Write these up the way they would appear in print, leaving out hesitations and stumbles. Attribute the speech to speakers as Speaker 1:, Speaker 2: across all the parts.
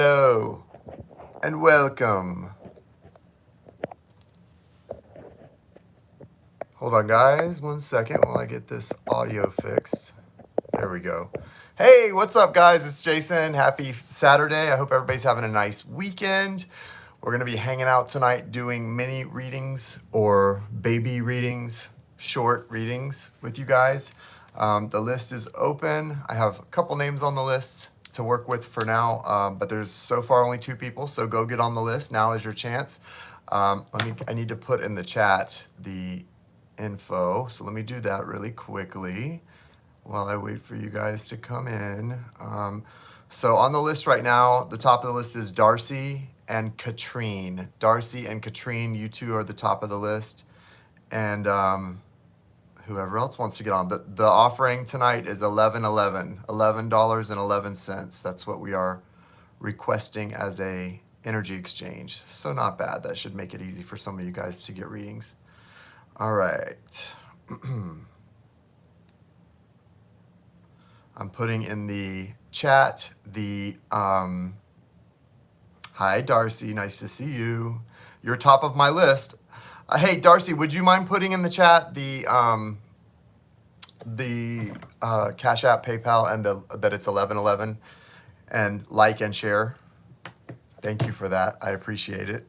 Speaker 1: Hello and welcome. Hold on, guys, 1 second while I get this audio fixed. There we go. Hey, what's up, guys? It's Jason. Happy Saturday. I hope everybody's having a nice weekend. We're going to be hanging out tonight doing mini readings or baby readings, short readings with you guys. The list is open. I have a couple names on the list to work with for now, but there's so far only 2 people, so go get on the list. Now is your chance. I need to put in the chat the info, so let me do that really quickly while I wait for you guys to come in. So on the list right now, the top of the list is Darcy and Katrine. Darcy and Katrine, you two are the top of the list. And whoever else wants to get on. The offering tonight is $11.11. That's what we are requesting as a energy exchange. So not bad. That should make it easy for some of you guys to get readings. All right. I'm putting in the chat the hi Darcy, nice to see you. You're top of my list. Hey Darcy, would you mind putting in the chat the Cash App, PayPal, and that it's 1111, and like and share? Thank you for that. I appreciate it.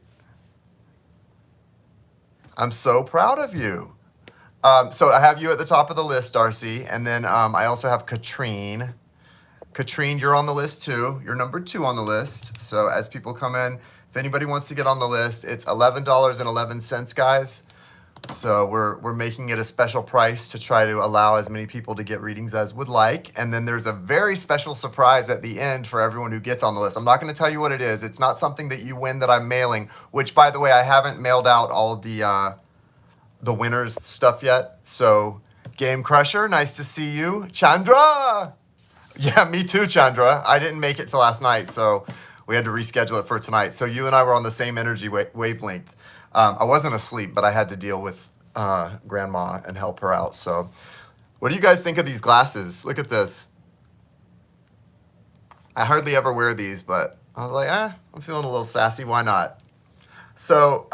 Speaker 1: I'm so proud of you. So I have you at the top of the list, Darcy, and then I also have Katrine. Katrine, you're on the list too. You're number 2 on the list. So as people come in, if anybody wants to get on the list, it's $11.11, guys. So we're making it a special price to try to allow as many people to get readings as would like. And then there's a very special surprise at the end for everyone who gets on the list. I'm not going to tell you what it is. It's not something that you win that I'm mailing, which, by the way, I haven't mailed out all of the winners stuff yet. So Game Crusher, nice to see you. Chandra! Yeah, me too, Chandra. I didn't make it to last night, so we had to reschedule it for tonight. So you and I were on the same energy wavelength. I wasn't asleep, but I had to deal with grandma and help her out. So what do you guys think of these glasses? Look at this. I hardly ever wear these, but I was like, I'm feeling a little sassy. Why not? So,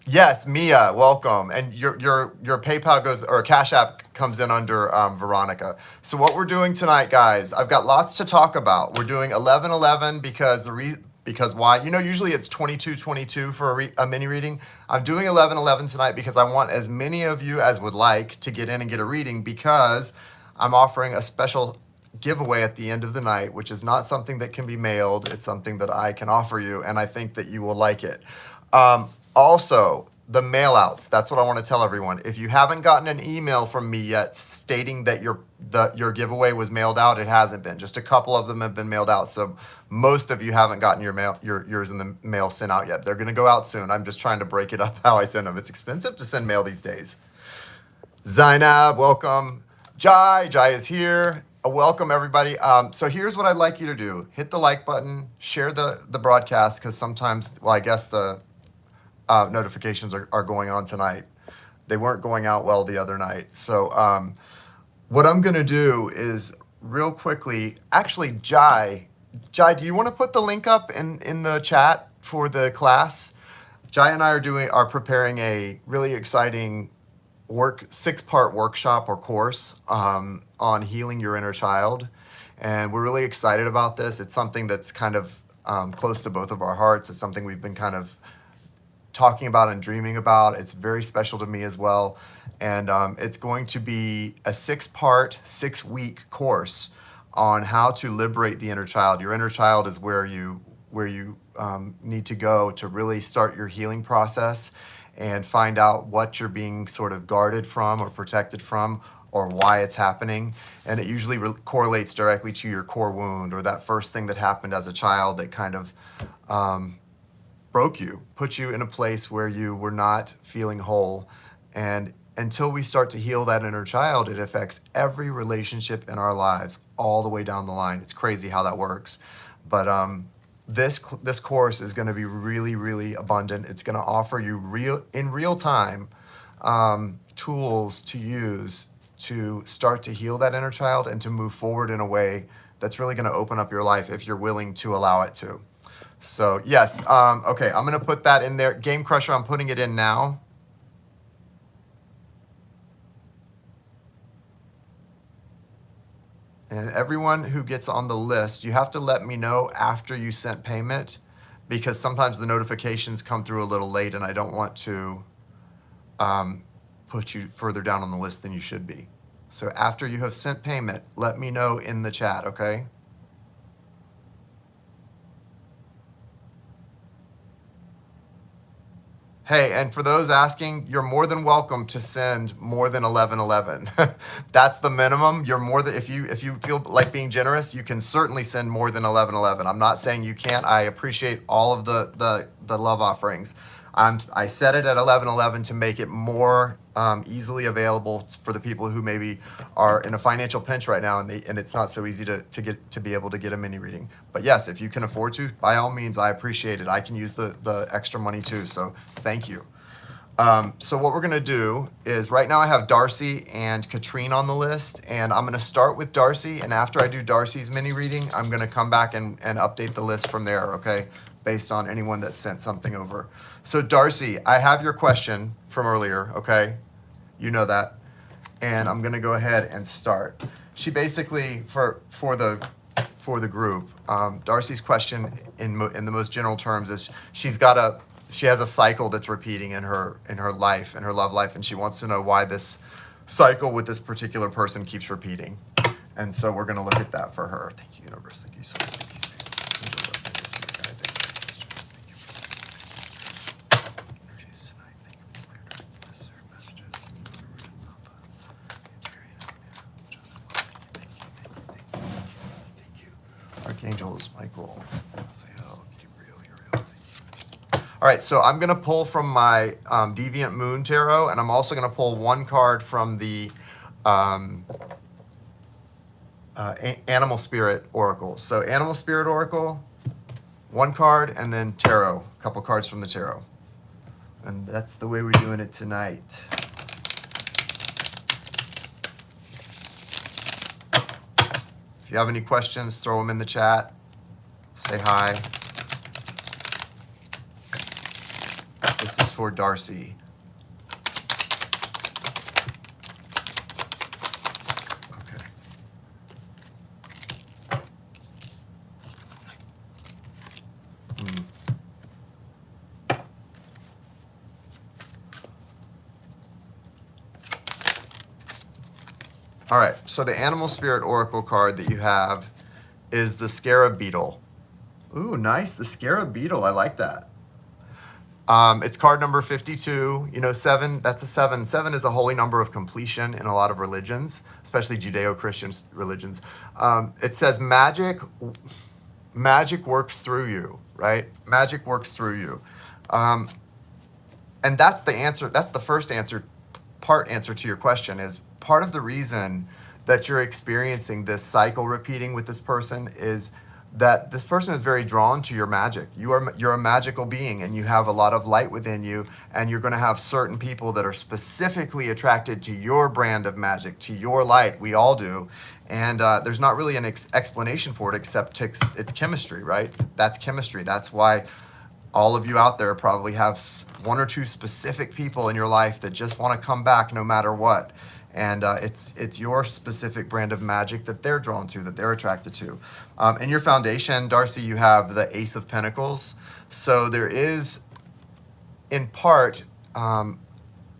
Speaker 1: yes, Mia, welcome. And your PayPal goes, or Cash App comes in under Veronica. So what we're doing tonight, guys, I've got lots to talk about. We're doing 11:11 because why? Usually it's 22:22 for a mini reading. I'm doing 11:11 tonight because I want as many of you as would like to get in and get a reading, because I'm offering a special giveaway at the end of the night, which is not something that can be mailed. It's something that I can offer you, and I think that you will like it. Also, the mail outs. That's what I want to tell everyone. If you haven't gotten an email from me yet stating that your giveaway was mailed out, it hasn't been. Just a couple of them have been mailed out. So most of you haven't gotten yours in the mail sent out yet. They're going to go out soon. I'm just trying to break it up how I send them. It's expensive to send mail these days. Zainab, welcome. Jai is here. Welcome, everybody. So here's what I'd like you to do. Hit the like button, share the broadcast, because sometimes, well, I guess the notifications are going on tonight. They weren't going out well the other night. So what I'm going to do is real quickly, actually, Jai, do you want to put the link up in the chat for the class? Jai and I are preparing a really exciting 6-part workshop or course on healing your inner child. And we're really excited about this. It's something that's kind of close to both of our hearts. It's something we've been kind of talking about and dreaming about. It's very special to me as well. And it's going to be a 6-part, 6-week course on how to liberate the inner child. Your inner child is where you need to go to really start your healing process and find out what you're being sort of guarded from or protected from, or why it's happening. And it usually correlates directly to your core wound, or that first thing that happened as a child that kind of broke you, put you in a place where you were not feeling whole. And until we start to heal that inner child, it affects every relationship in our lives all the way down the line. It's crazy how that works. But this course is going to be really, really abundant. It's going to offer you in real time tools to use to start to heal that inner child and to move forward in a way that's really going to open up your life if you're willing to allow it to. So yes, okay, I'm going to put that in there. Game Crusher, I'm putting it in now. And everyone who gets on the list, you have to let me know after you sent payment, because sometimes the notifications come through a little late and I don't want to put you further down on the list than you should be. So after you have sent payment, let me know in the chat, okay? Hey, and for those asking, you're more than welcome to send more than 1111. That's the minimum. You're more than, if you feel like being generous, you can certainly send more than 1111. I'm not saying you can't. I appreciate all of the love offerings. I set it at 1111 to make it more easily available for the people who maybe are in a financial pinch right now, and it's not so easy to be able to get a mini reading. But yes, if you can afford to, by all means, I appreciate it. I can use the extra money too, so thank you. So what we're gonna do is, right now I have Darcy and Katrine on the list, and I'm gonna start with Darcy, and after I do Darcy's mini reading, I'm gonna come back and update the list from there, okay? Based on anyone that sent something over. So Darcy, I have your question from earlier, okay? You know that. And I'm gonna go ahead and start. She basically, for the group, Darcy's question in the most general terms is she has a cycle that's repeating in her life, in her love life, and she wants to know why this cycle with this particular person keeps repeating. And so we're gonna look at that for her. Thank you, universe. Thank you so much. Archangels, Michael, Raphael, Gabriel, Uriel. All right, so I'm going to pull from my Deviant Moon Tarot, and I'm also going to pull one card from the Animal Spirit Oracle. So Animal Spirit Oracle, one card, and then Tarot, a couple cards from the Tarot. And that's the way we're doing it tonight. If you have any questions, throw them in the chat. Say hi. This is for Darcy. Okay. All right, so the Animal Spirit Oracle card that you have is the Scarab Beetle. Ooh, nice, the Scarab Beetle, I like that. It's card number 52. You know, 7, that's a 7. 7 is a holy number of completion in a lot of religions, especially Judeo-Christian religions. It says magic works through you, right? Magic works through you. And that's the answer, that's the first answer, part answer to your question is, part of the reason that you're experiencing this cycle repeating with this person is that this person is very drawn to your magic. You're a magical being, and you have a lot of light within you, and you're going to have certain people that are specifically attracted to your brand of magic, to your light. We all do. And there's not really an explanation for it except it's chemistry, right? That's chemistry. That's why all of you out there probably have one or two specific people in your life that just want to come back no matter what. And it's your specific brand of magic that they're drawn to, that they're attracted to. In your foundation, Darcy, you have the Ace of Pentacles. So there is, in part,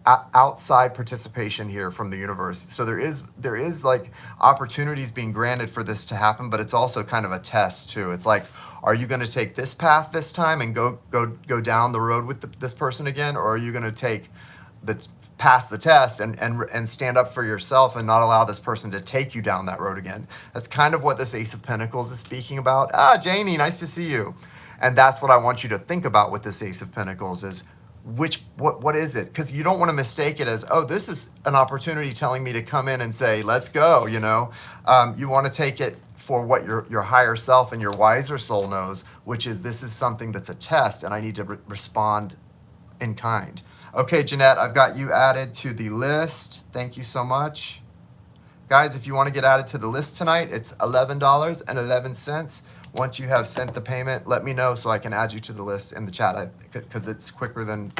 Speaker 1: outside participation here from the universe. So there is like opportunities being granted for this to happen, but it's also kind of a test too. It's like, are you going to take this path this time and go down the road with this person again, or are you going to take pass the test and stand up for yourself and not allow this person to take you down that road again? That's kind of what this Ace of Pentacles is speaking about. Janie, nice to see you. And that's what I want you to think about with this Ace of Pentacles is what is it? Because you don't want to mistake it as, oh, this is an opportunity telling me to come in and say, let's go, you know. You want to take it for what your higher self and your wiser soul knows, which is this is something that's a test and I need to respond in kind. Okay, Jeanette, I've got you added to the list. Thank you so much. Guys, if you want to get added to the list tonight, it's $11.11. Once you have sent the payment, let me know so I can add you to the list in the chat because it's quicker than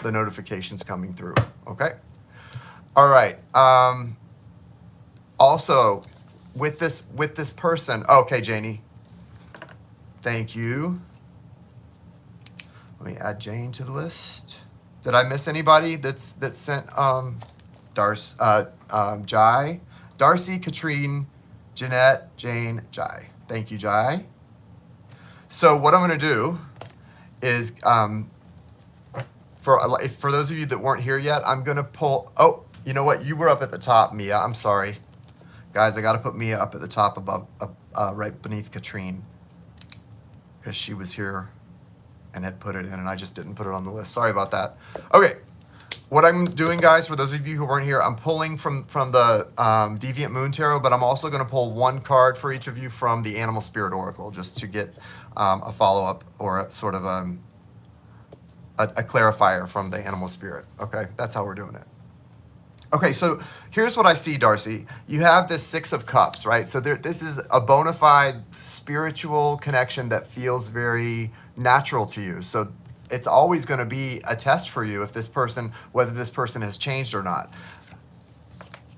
Speaker 1: the notifications coming through. Okay? All right. Also, with this person, okay, Janie. Thank you. Let me add Jane to the list. Did I miss anybody that's sent Jai? Darcy, Katrine, Jeanette, Jane, Jai. Thank you, Jai. So what I'm going to do is, for those of you that weren't here yet, I'm going to pull. Oh, you know what? You were up at the top, Mia. I'm sorry, guys. I got to put Mia up at the top above, right beneath Katrine, because she was here and had put it in, and I just didn't put it on the list. Sorry about that. Okay. What I'm doing, guys, for those of you who weren't here, I'm pulling from the Deviant Moon Tarot, but I'm also going to pull one card for each of you from the Animal Spirit Oracle, just to get a follow-up or a sort of a clarifier from the Animal Spirit. Okay, that's how we're doing it. Okay, so here's what I see, Darcy. You have this Six of Cups, right? So this is a bona fide spiritual connection that feels very natural to you. So it's always going to be a test for you if this person, whether this person has changed or not.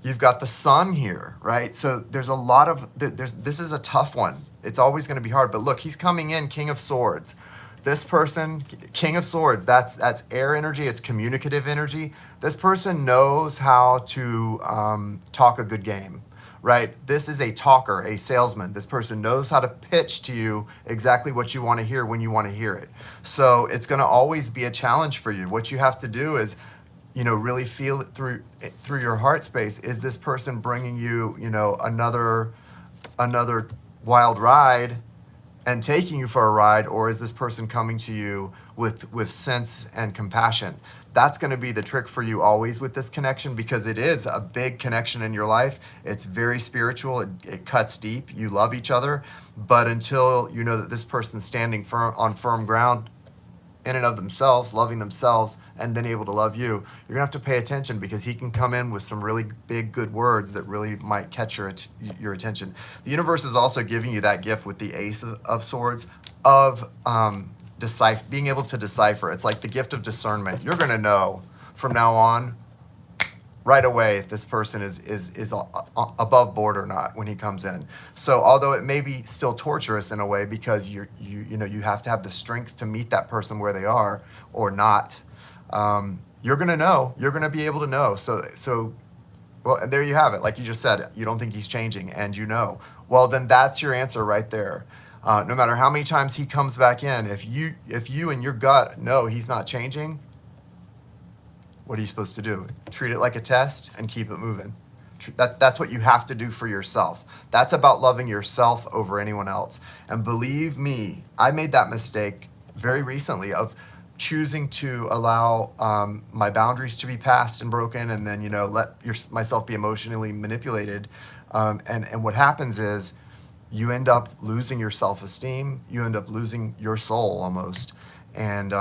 Speaker 1: You've got the Sun here, right? So there's a lot of, this is a tough one. It's always going to be hard. But look, he's coming in King of Swords. This person, King of Swords, that's air energy. It's communicative energy. This person knows how to talk a good game, right? This is a talker, a salesman. This person knows how to pitch to you exactly what you want to hear when you want to hear it. So it's going to always be a challenge for you. What you have to do is, really feel it through your heart space. Is this person bringing you, another wild ride and taking you for a ride, or is this person coming to you with sense and compassion? That's going to be the trick for you always with this connection, because it is a big connection in your life. It's very spiritual. It cuts deep. You love each other. But until you know that this person's standing on firm ground in and of themselves, loving themselves, and then able to love you, you're going to have to pay attention, because he can come in with some really big, good words that really might catch your attention. The universe is also giving you that gift with the Ace of Swords of being able to decipher. It's like the gift of discernment. You're going to know from now on right away if this person is above board or not when he comes in. So although it may be still torturous in a way, because you have to have the strength to meet that person where they are or not, you're going to know. You're going to be able to know. So well, and there you have it. Like you just said, you don't think he's changing, and you know. Well, then that's your answer right there. No matter how many times he comes back in, if you and your gut know he's not changing, what are you supposed to do? Treat it like a test and keep it moving. That's what you have to do for yourself. That's about loving yourself over anyone else. And believe me, I made that mistake very recently of choosing to allow my boundaries to be passed and broken, and then let myself be emotionally manipulated. And what happens is, you end up losing your self-esteem. You end up losing your soul almost. And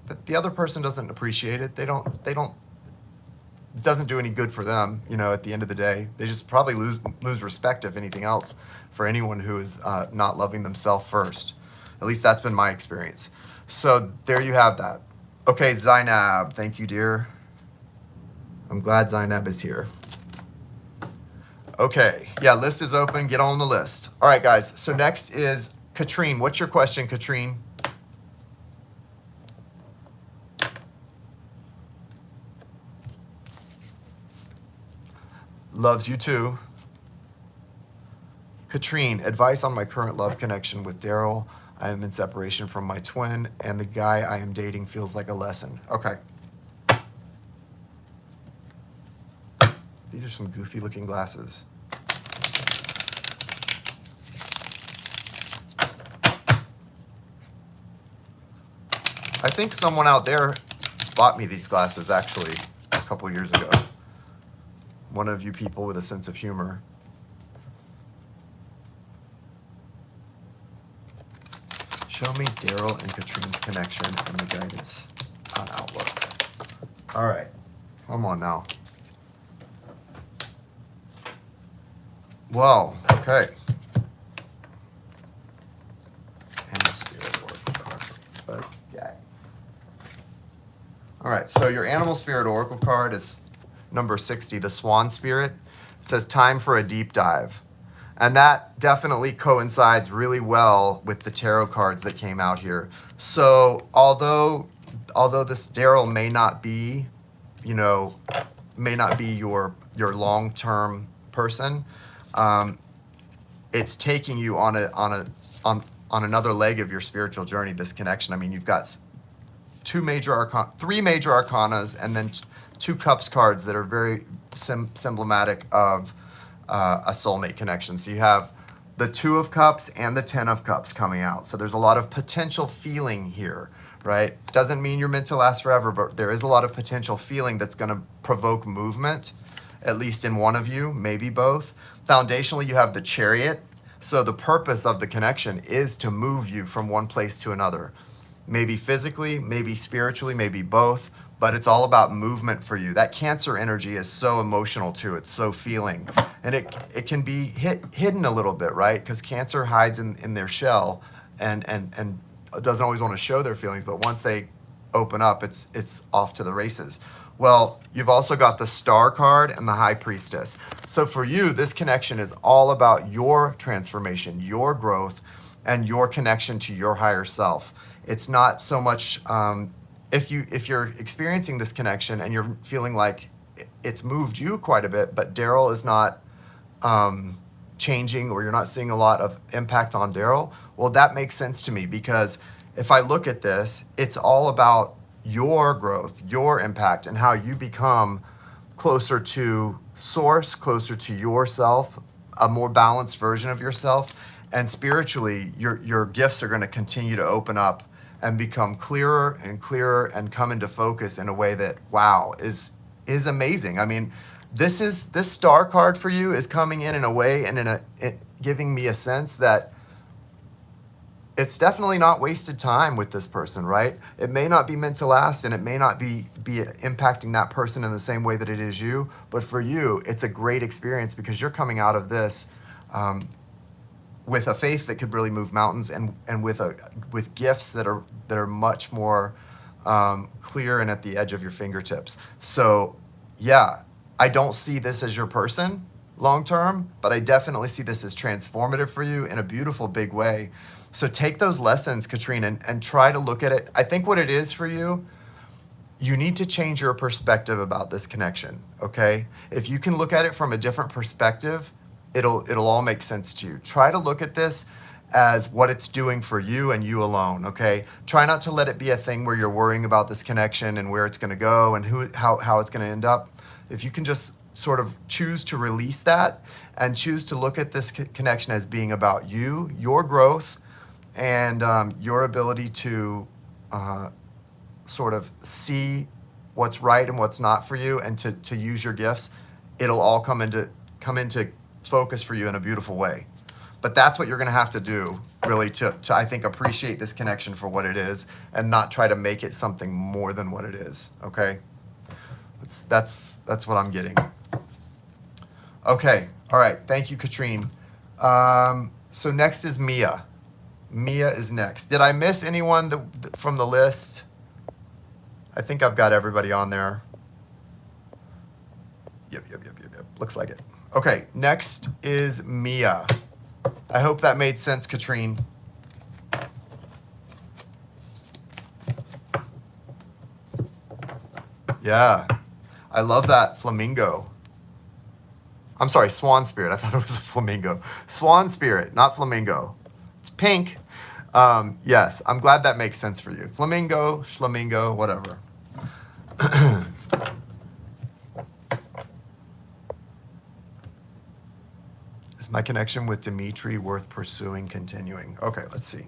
Speaker 1: but the other person doesn't appreciate it. They don't, it doesn't do any good for them, at the end of the day. They just probably lose respect, if anything else, for anyone who is not loving themselves first. At least that's been my experience. So there you have that. Okay, Zainab, thank you, dear. I'm glad Zainab is here. Okay, yeah, list is open. Get on the list. All right, guys. So next is Katrine. What's your question, Katrine? Loves you too. Katrine, advice on my current love connection with Daryl. I am in separation from my twin, and the guy I am dating feels like a lesson. Okay. These are some goofy looking glasses. I think someone out there bought me these glasses actually a couple years ago. One of you people with a sense of humor. Show me Daryl and Katrine's connection and the guidance on Outlook. All right, come on now. Well, okay. Animal Spirit Oracle card. Okay. All right, so your Animal Spirit Oracle card is number 60, the Swan Spirit. It says time for a deep dive. And that definitely coincides really well with the tarot cards that came out here. So although this Daryl may not be, may not be your long-term person, it's taking you on another leg of your spiritual journey, this connection. I mean, you've got three major arcanas, and then two cups cards that are very symbolic of a soulmate connection. So you have the Two of Cups and the Ten of Cups coming out. So there's a lot of potential feeling here, right? Doesn't mean you're meant to last forever, but there is a lot of potential feeling that's going to provoke movement, at least in one of you, maybe both. Foundationally, you have the Chariot. So the purpose of the connection is to move you from one place to another. Maybe physically, maybe spiritually, maybe both, but it's all about movement for you. That Cancer energy is so emotional too. It's so feeling. And it can be hidden a little bit, right? Because Cancer hides in their shell and doesn't always want to show their feelings, but once they open up, it's off to the races. Well, you've also got the Star card and the High Priestess. So for you, this connection is all about your transformation, your growth, and your connection to your higher self. It's not so much if you're experiencing this connection and you're feeling like it's moved you quite a bit, but Daryl is not changing, or you're not seeing a lot of impact on Daryl. Well, that makes sense to me, because if I look at this, it's all about your growth, your impact, and how you become closer to source, closer to yourself, a more balanced version of yourself. And spiritually, your gifts are going to continue to open up and become clearer and come into focus in a way that, wow, is amazing. I mean, this Star card for you is coming in a way and giving me a sense that it's definitely not wasted time with this person, right? It may not be meant to last, and it may not be impacting that person in the same way that it is you, but for you, it's a great experience, because you're coming out of this with a faith that could really move mountains, and with gifts that are much more clear and at the edge of your fingertips. So yeah, I don't see this as your person long term, but I definitely see this as transformative for you in a beautiful big way. So take those lessons, Katrine, and try to look at it. I think what it is for you, you need to change your perspective about this connection, okay? If you can look at it from a different perspective, it'll all make sense to you. Try to look at this as what it's doing for you and you alone, okay? Try not to let it be a thing where you're worrying about this connection and where it's going to go and how it's going to end up. If you can just sort of choose to release that and choose to look at this connection as being about you, your growth, and your ability to sort of see what's right and what's not for you, and to use your gifts, it'll all come into focus for you in a beautiful way. But that's what you're going to have to do, really, to I think appreciate this connection for what it is, and not try to make it something more than what it is. Okay, that's what I'm getting. Okay, all right. Thank you, Katrine. So next is Mia. Mia is next. Did I miss anyone from the list? I think I've got everybody on there. Yep. Looks like it. Okay, next is Mia. I hope that made sense, Katrine. Yeah, I love that flamingo. I'm sorry, Swan Spirit. I thought it was a flamingo. Swan Spirit, not flamingo. It's pink. Yes, I'm glad that makes sense for you. Flamingo, whatever. Is my connection with Dimitri worth pursuing, continuing? Okay, let's see.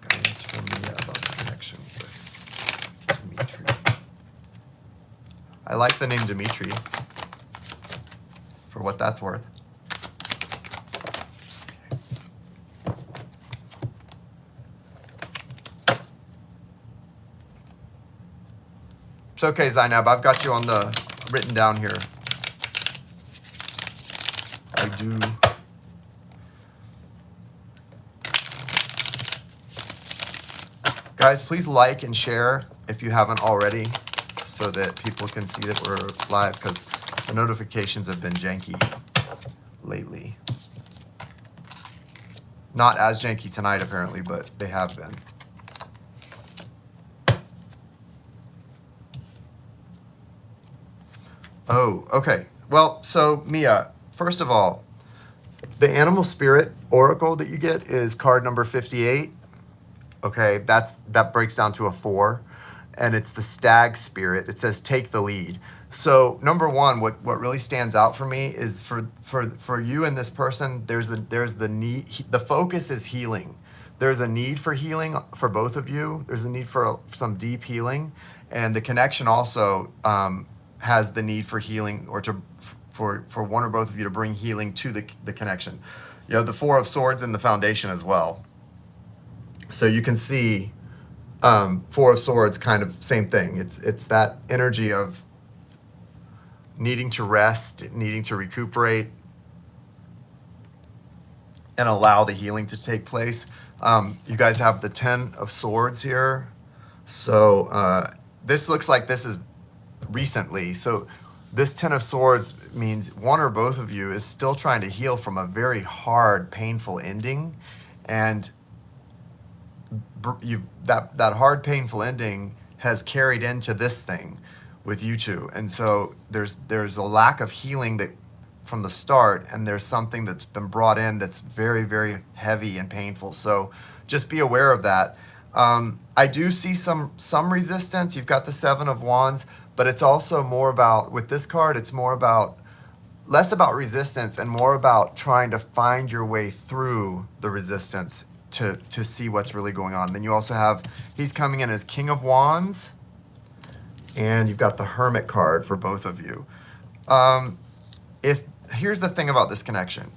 Speaker 1: Guidance for me about the connection with Dimitri. I like the name Dimitri, for what that's worth. It's okay, Zainab. I've got you on the written down here. I do. Guys, please like and share if you haven't already so that people can see that we're live, because the notifications have been janky lately. Not as janky tonight, apparently, but they have been. Oh, okay. Well, so Mia, first of all, the Animal Spirit Oracle that you get is card number 58. Okay, that breaks down to a 4, and it's the Stag Spirit. It says take the lead. So number one, what really stands out for me is for you and this person, there's the need. The focus is healing. There's a need for healing for both of you. There's a need for some deep healing, and the connection also has the need for healing, or for one or both of you to bring healing to the connection. You have the 4 of Swords in the foundation as well. So you can see 4 of Swords, kind of same thing. It's that energy of needing to rest, needing to recuperate, and allow the healing to take place. You guys have the 10 of Swords here. So this looks like this is recently. So this 10 of Swords means one or both of you is still trying to heal from a very hard, painful ending. And that hard, painful ending has carried into this thing with you two, and so there's a lack of healing that from the start, and there's something that's been brought in that's very, very heavy and painful. So just be aware of that. I do see some resistance. You've got the 7 of Wands, but it's also more about, with this card, it's more about, less about resistance and more about trying to find your way through the resistance to see what's really going on. Then you also have, he's coming in as King of Wands, and you've got the Hermit card for both of you. Here's the thing about this connection.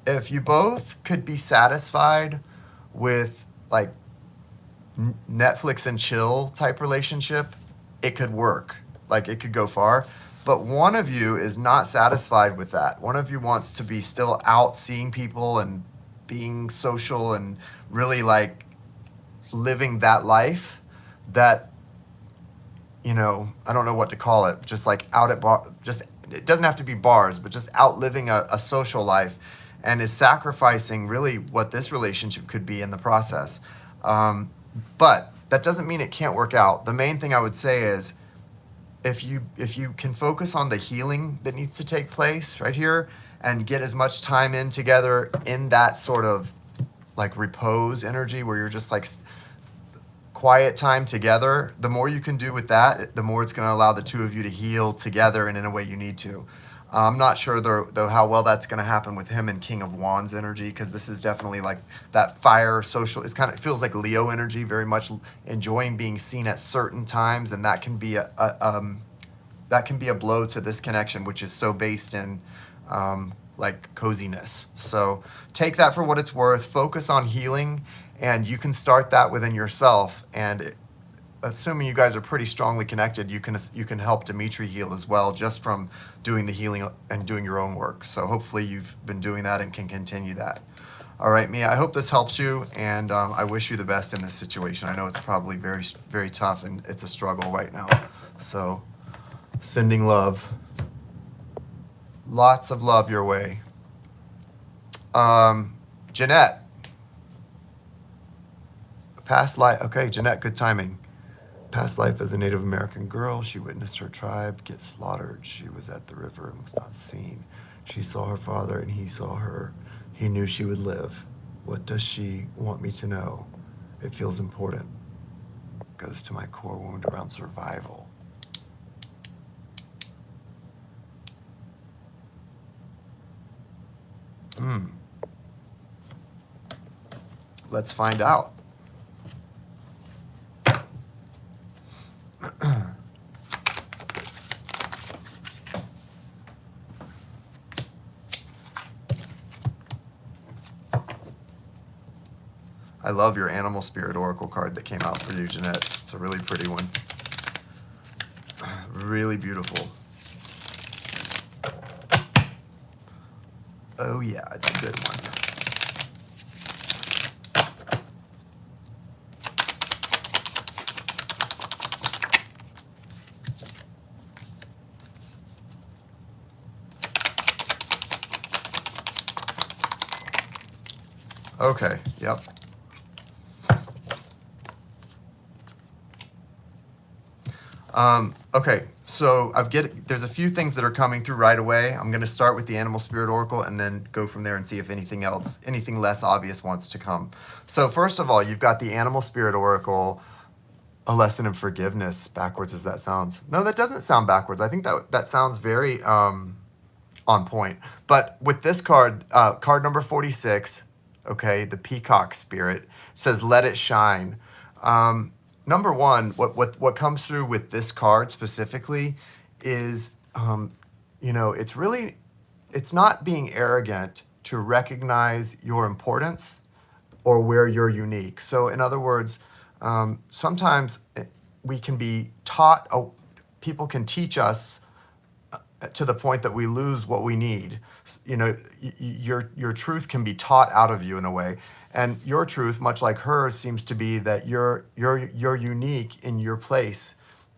Speaker 1: If you both could be satisfied with like Netflix and chill type relationship, it could work. Like it could go far. But one of you is not satisfied with that. One of you wants to be still out seeing people and being social and really like living that life that, you know, I don't know what to call it, just like out at bar, just, it doesn't have to be bars, but just out living a social life, and is sacrificing really what this relationship could be in the process. But that doesn't mean it can't work out. The main thing I would say is if you can focus on the healing that needs to take place right here and get as much time in together in that sort of like repose energy where you're just like quiet time together, the more you can do with that, the more it's going to allow the two of you to heal together and in a way you need to. I'm not sure though how well that's going to happen with him and King of Wands energy, because this is definitely like that fire social. It feels like Leo energy, very much enjoying being seen at certain times, and that can be a blow to this connection, which is so based in like coziness. So take that for what it's worth. Focus on healing, and you can start that within yourself. And assuming you guys are pretty strongly connected, you can help Dimitri heal as well, just from doing the healing and doing your own work. So hopefully you've been doing that and can continue that. All right, Mia, I hope this helps you, and I wish you the best in this situation. I know it's probably very, very tough, and it's a struggle right now. So sending love. Lots of love your way. Jeanette. Past life. Okay, Jeanette, good timing. Past life as a Native American girl, she witnessed her tribe get slaughtered. She was at the river and was not seen. She saw her father and he saw her. He knew she would live. What does she want me to know? It feels important. Goes to my core wound around survival. Let's find out. I love your Animal Spirit Oracle card that came out for you, Jeanette. It's a really pretty one. Really beautiful. Oh yeah, it's a good one. Okay, yep. Okay, so there's a few things that are coming through right away. I'm going to start with the Animal Spirit Oracle and then go from there and see if anything less obvious wants to come. So first of all, you've got the Animal Spirit Oracle, a lesson in forgiveness, backwards as that sounds. No, that doesn't sound backwards. I think that sounds very on point. But with this card, card number 46, okay, the Peacock Spirit says, "Let it shine." Number one, what comes through with this card specifically is, it's not being arrogant to recognize your importance or where you're unique. So, in other words, sometimes we can be taught, people can teach us to the point that we lose what we need. Your truth can be taught out of you in a way, and your truth, much like hers, seems to be that you're unique in your place,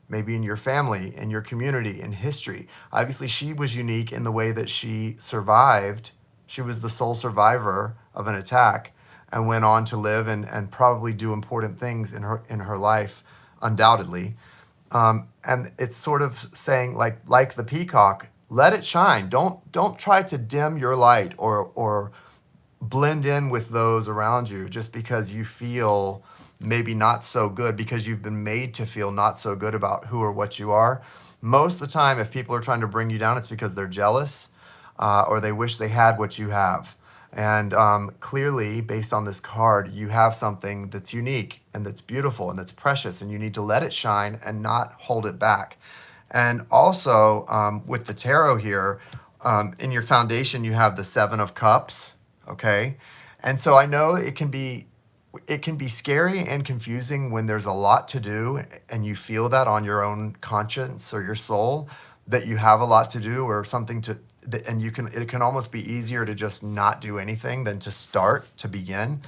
Speaker 1: maybe in your family, in your community, in history. Obviously, she was unique in the way that she survived. She was the sole survivor of an attack and went on to live and probably do important things in her life, undoubtedly. And it's sort of saying, like the peacock, let it shine. Don't try to dim your light or blend in with those around you just because you feel maybe not so good, because you've been made to feel not so good about who or what you are. Most of the time, if people are trying to bring you down, it's because they're jealous or they wish they had what you have. And clearly, based on this card, you have something that's unique and that's beautiful and that's precious, and you need to let it shine and not hold it back. And also, with the tarot here, in your foundation, you have the Seven of Cups, okay? And so I know it can be scary and confusing when there's a lot to do and you feel that on your own conscience or your soul, that you have a lot to do or something and it can almost be easier to just not do anything than to begin.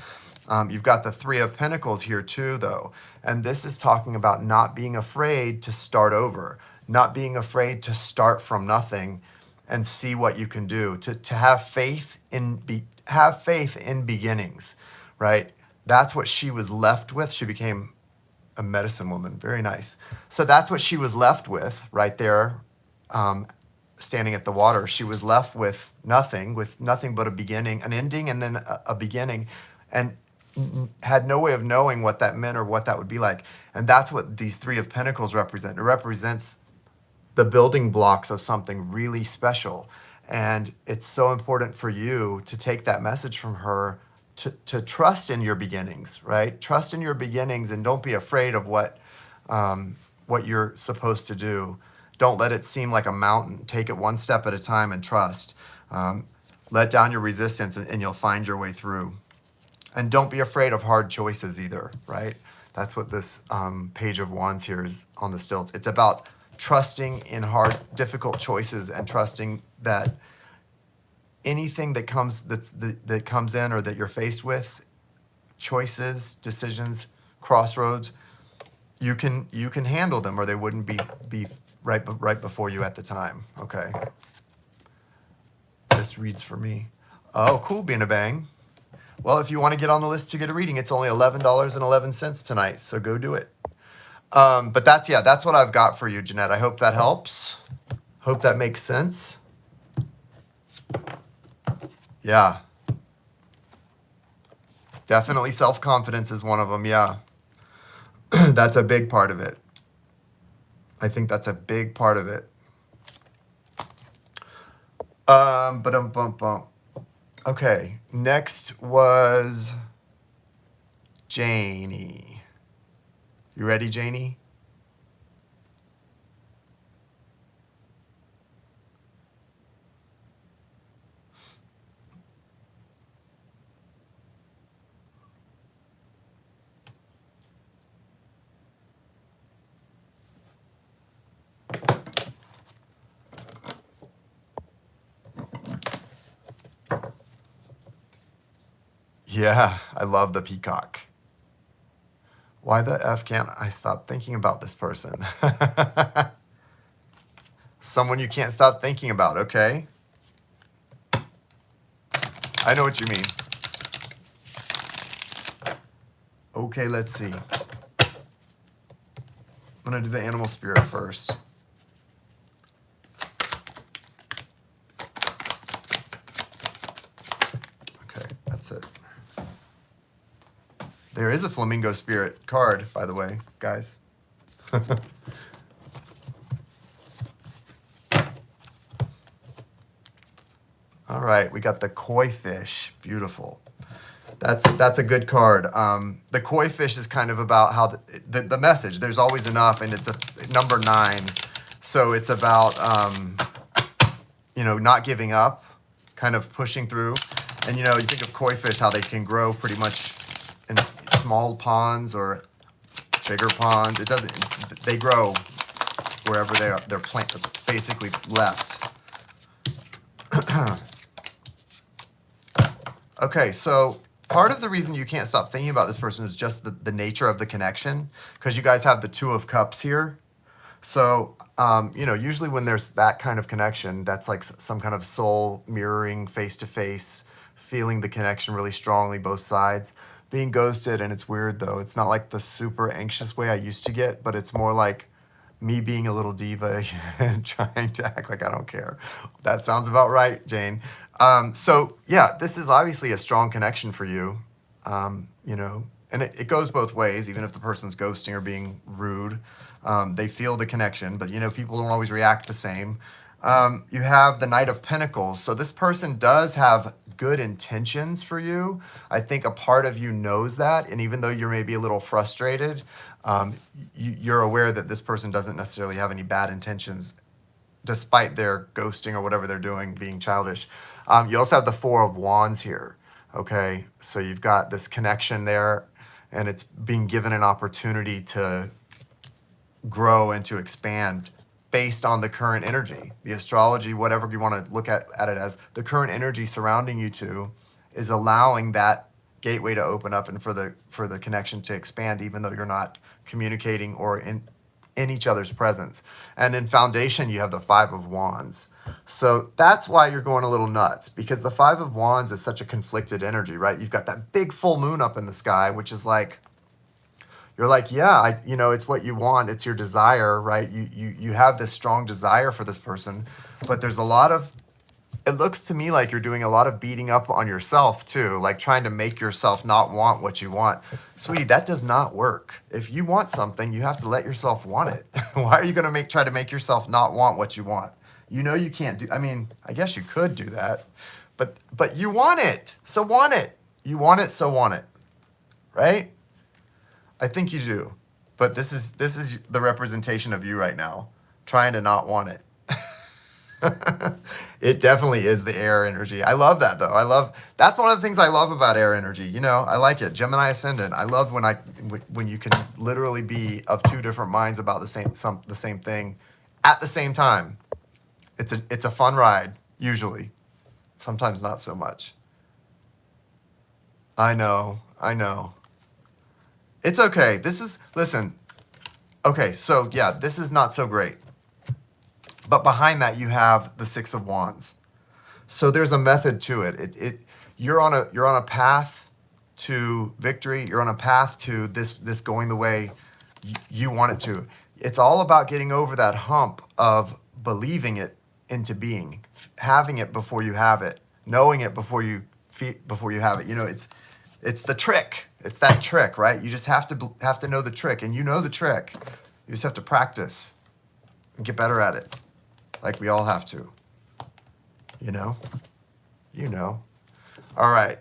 Speaker 1: You've got the Three of Pentacles here too, though. And this is talking about not being afraid to start over, not being afraid to start from nothing and see what you can do, to have faith in beginnings, right? That's what she was left with. She became a medicine woman. Very nice. So that's what she was left with right there, standing at the water. She was left with nothing but a beginning, an ending, and then a beginning, and had no way of knowing what that meant or what that would be like. And that's what these Three of Pentacles represent. It represents the building blocks of something really special. And it's so important for you to take that message from her to trust in your beginnings, right? Trust in your beginnings and don't be afraid of what you're supposed to do. Don't let it seem like a mountain. Take it one step at a time and trust. Let down your resistance and you'll find your way through. And don't be afraid of hard choices either, right? That's what this Page of Wands here is on the stilts. It's about trusting in hard, difficult choices and trusting that anything that comes in or that you're faced with, choices, decisions, crossroads, you can handle them, or they wouldn't be right before you at the time. Okay. This reads for me. Oh, cool, Bina Bang. Well, if you want to get on the list to get a reading, it's only $11.11 tonight, so go do it. But that's what I've got for you, Jeanette. I hope that helps. Hope that makes sense. Yeah. Definitely self-confidence is one of them, yeah. That's a big part of it. I think that's a big part of it. Okay, next was Janie. You ready, Janie? Yeah, I love the peacock. Why the F can't I stop thinking about this person? Someone you can't stop thinking about, okay? I know what you mean. Okay, let's see. I'm gonna do the animal spirit first. Okay, that's it. There is a flamingo spirit card, by the way, guys. All right, we got the koi fish. Beautiful. That's a good card. The koi fish is kind of about how the message. There's always enough, and it's a number 9, so it's about not giving up, kind of pushing through. And you think of koi fish, how they can grow pretty much in small ponds or bigger ponds. It doesn't. They grow wherever they're basically left. Okay, so part of the reason you can't stop thinking about this person is just the nature of the connection, because you guys have the 2 of Cups here. So, usually when there's that kind of connection, that's like some kind of soul mirroring face to face, feeling the connection really strongly, both sides. Being ghosted, and it's weird though, it's not like the super anxious way I used to get, but it's more like me being a little diva and trying to act like I don't care. That sounds about right, Jane. So yeah, this is obviously a strong connection for you, and it goes both ways. Even if the person's ghosting or being rude, they feel the connection, but people don't always react the same. You have the Knight of Pentacles. So this person does have good intentions for you. I think a part of you knows that, and even though you're maybe a little frustrated, you're aware that this person doesn't necessarily have any bad intentions, despite their ghosting or whatever they're doing, being childish. You also have the 4 of Wands here. Okay, so you've got this connection there, and it's being given an opportunity to grow and to expand based on the current energy. The astrology, whatever you want to look at it as, the current energy surrounding you two is allowing that gateway to open up and for the connection to expand, even though you're not communicating or in each other's presence. And in foundation, you have the 5 of Wands. So that's why you're going a little nuts, because the 5 of Wands is such a conflicted energy, right? You've got that big full moon up in the sky, which is like, you're like, yeah, it's what you want. It's your desire, right? You have this strong desire for this person, but there's a lot of, it looks to me like you're doing a lot of beating up on yourself too, like trying to make yourself not want what you want. Sweetie, that does not work. If you want something, you have to let yourself want it. Why are you going to try to make yourself not want what you want? You can't do, I mean, I guess you could do that, but you want it. So want it. You want it, so want it. Right? I think you do. But this is the representation of you right now, trying to not want it. It definitely is the air energy. I love that though. That's one of the things I love about air energy. I like it. Gemini ascendant. I love when you can literally be of 2 different minds about the same thing at the same time. It's a fun ride, usually. Sometimes not so much. I know. It's okay. Listen. Okay, so yeah, this is not so great. But behind that, you have the 6 of Wands. So there's a method to it. You're on a path to victory. You're on a path to this going the way you want it to. It's all about getting over that hump of believing it into being, having it before you have it, knowing it before you have it. It's the trick. It's that trick, right? You just have to know the trick, and you know the trick. You just have to practice and get better at it, like we all have to. You know. All right.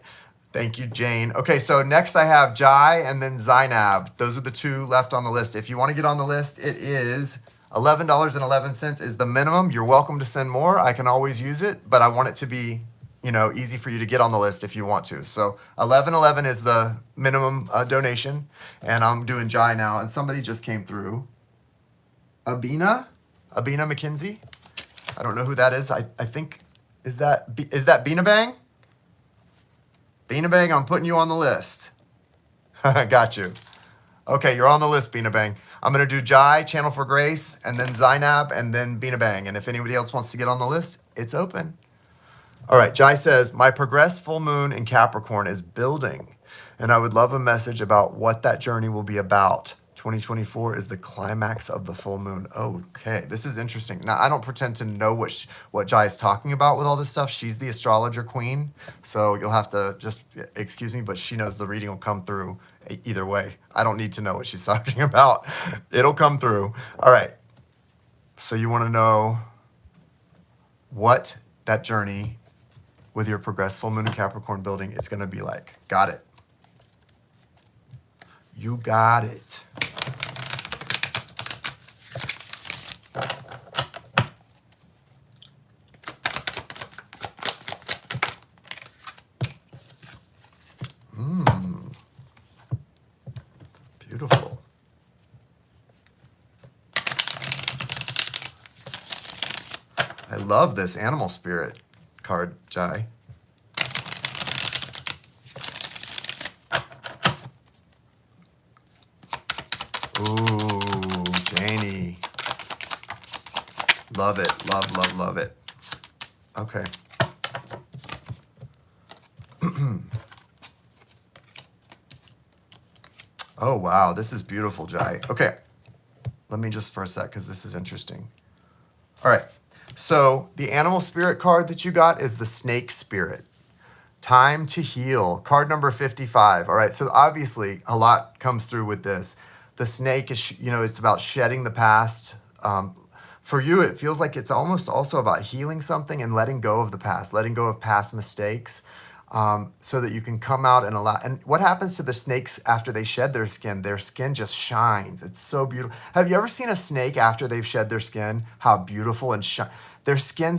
Speaker 1: Thank you, Jane. Okay, so next I have Jai and then Zainab. Those are the 2 left on the list. If you want to get on the list, it is $11.11 is the minimum. You're welcome to send more. I can always use it, but I want it to be, easy for you to get on the list if you want to. So $11.11 is the minimum donation, and I'm doing Jai now. And somebody just came through. Abina McKenzie. I don't know who that is. I think is that Bina Bang? Beena Bang, I'm putting you on the list. Got you. Okay, you're on the list, Beena Bang. I'm going to do Jai, Channel for Grace, and then Zainab, and then Beena Bang. And if anybody else wants to get on the list, it's open. All right, Jai says, my progressed full moon in Capricorn is building, and I would love a message about what that journey will be about. 2024 is the climax of the full moon. Okay, this is interesting. Now, I don't pretend to know what Jai is talking about with all this stuff. She's the astrologer queen, so you'll have to just excuse me, but she knows the reading will come through either way. I don't need to know what she's talking about. It'll come through. All right, so you want to know what that journey with your progressed full moon in Capricorn building is going to be like. Got it. You got it. Beautiful. I love this animal spirit card, Jai. Ooh, Janie. Love it. Love it. Okay. Oh, wow. This is beautiful, Jai. Okay. Let me just for a sec, because this is interesting. All right. So the animal spirit card that you got is the snake spirit. Time to heal. Card number 55. All right. So obviously a lot comes through with this. The snake is, it's about shedding the past. For you, it feels like it's almost also about healing something and letting go of the past, letting go of past mistakes, so that you can come out and allow. And what happens to the snakes after they shed their skin? Their skin just shines. It's so beautiful. Have you ever seen a snake after they've shed their skin? How beautiful and their skin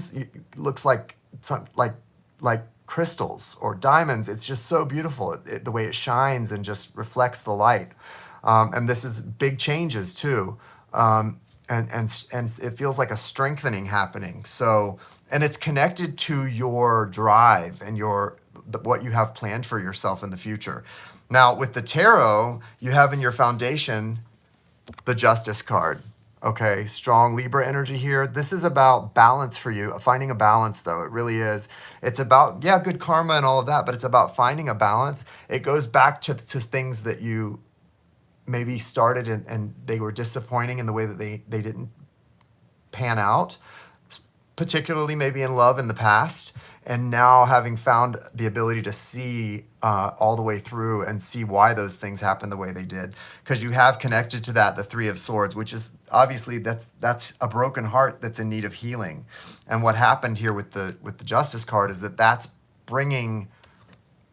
Speaker 1: looks like crystals or diamonds. It's just so beautiful, the way it shines and just reflects the light. And this is big changes too. And it feels like a strengthening happening. So, and it's connected to your drive and what you have planned for yourself in the future. Now, with the tarot, you have in your foundation the Justice card. Okay, strong Libra energy here. This is about balance for you, finding a balance though. It really is. It's about, good karma and all of that, but it's about finding a balance. It goes back to things that you maybe started and they were disappointing in the way that they didn't pan out, particularly maybe in love in the past. And now having found the ability to see all the way through and see why those things happened the way they did, because you have connected to that, the Three of Swords, which is obviously that's a broken heart that's in need of healing. And what happened here with the Justice card is that's bringing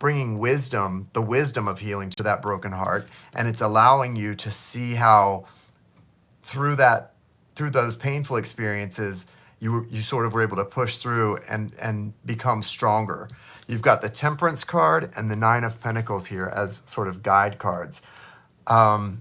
Speaker 1: wisdom, the wisdom of healing to that broken heart, and it's allowing you to see how through those painful experiences you sort of were able to push through and become stronger. You've got the Temperance card and the Nine of Pentacles here as sort of guide cards. I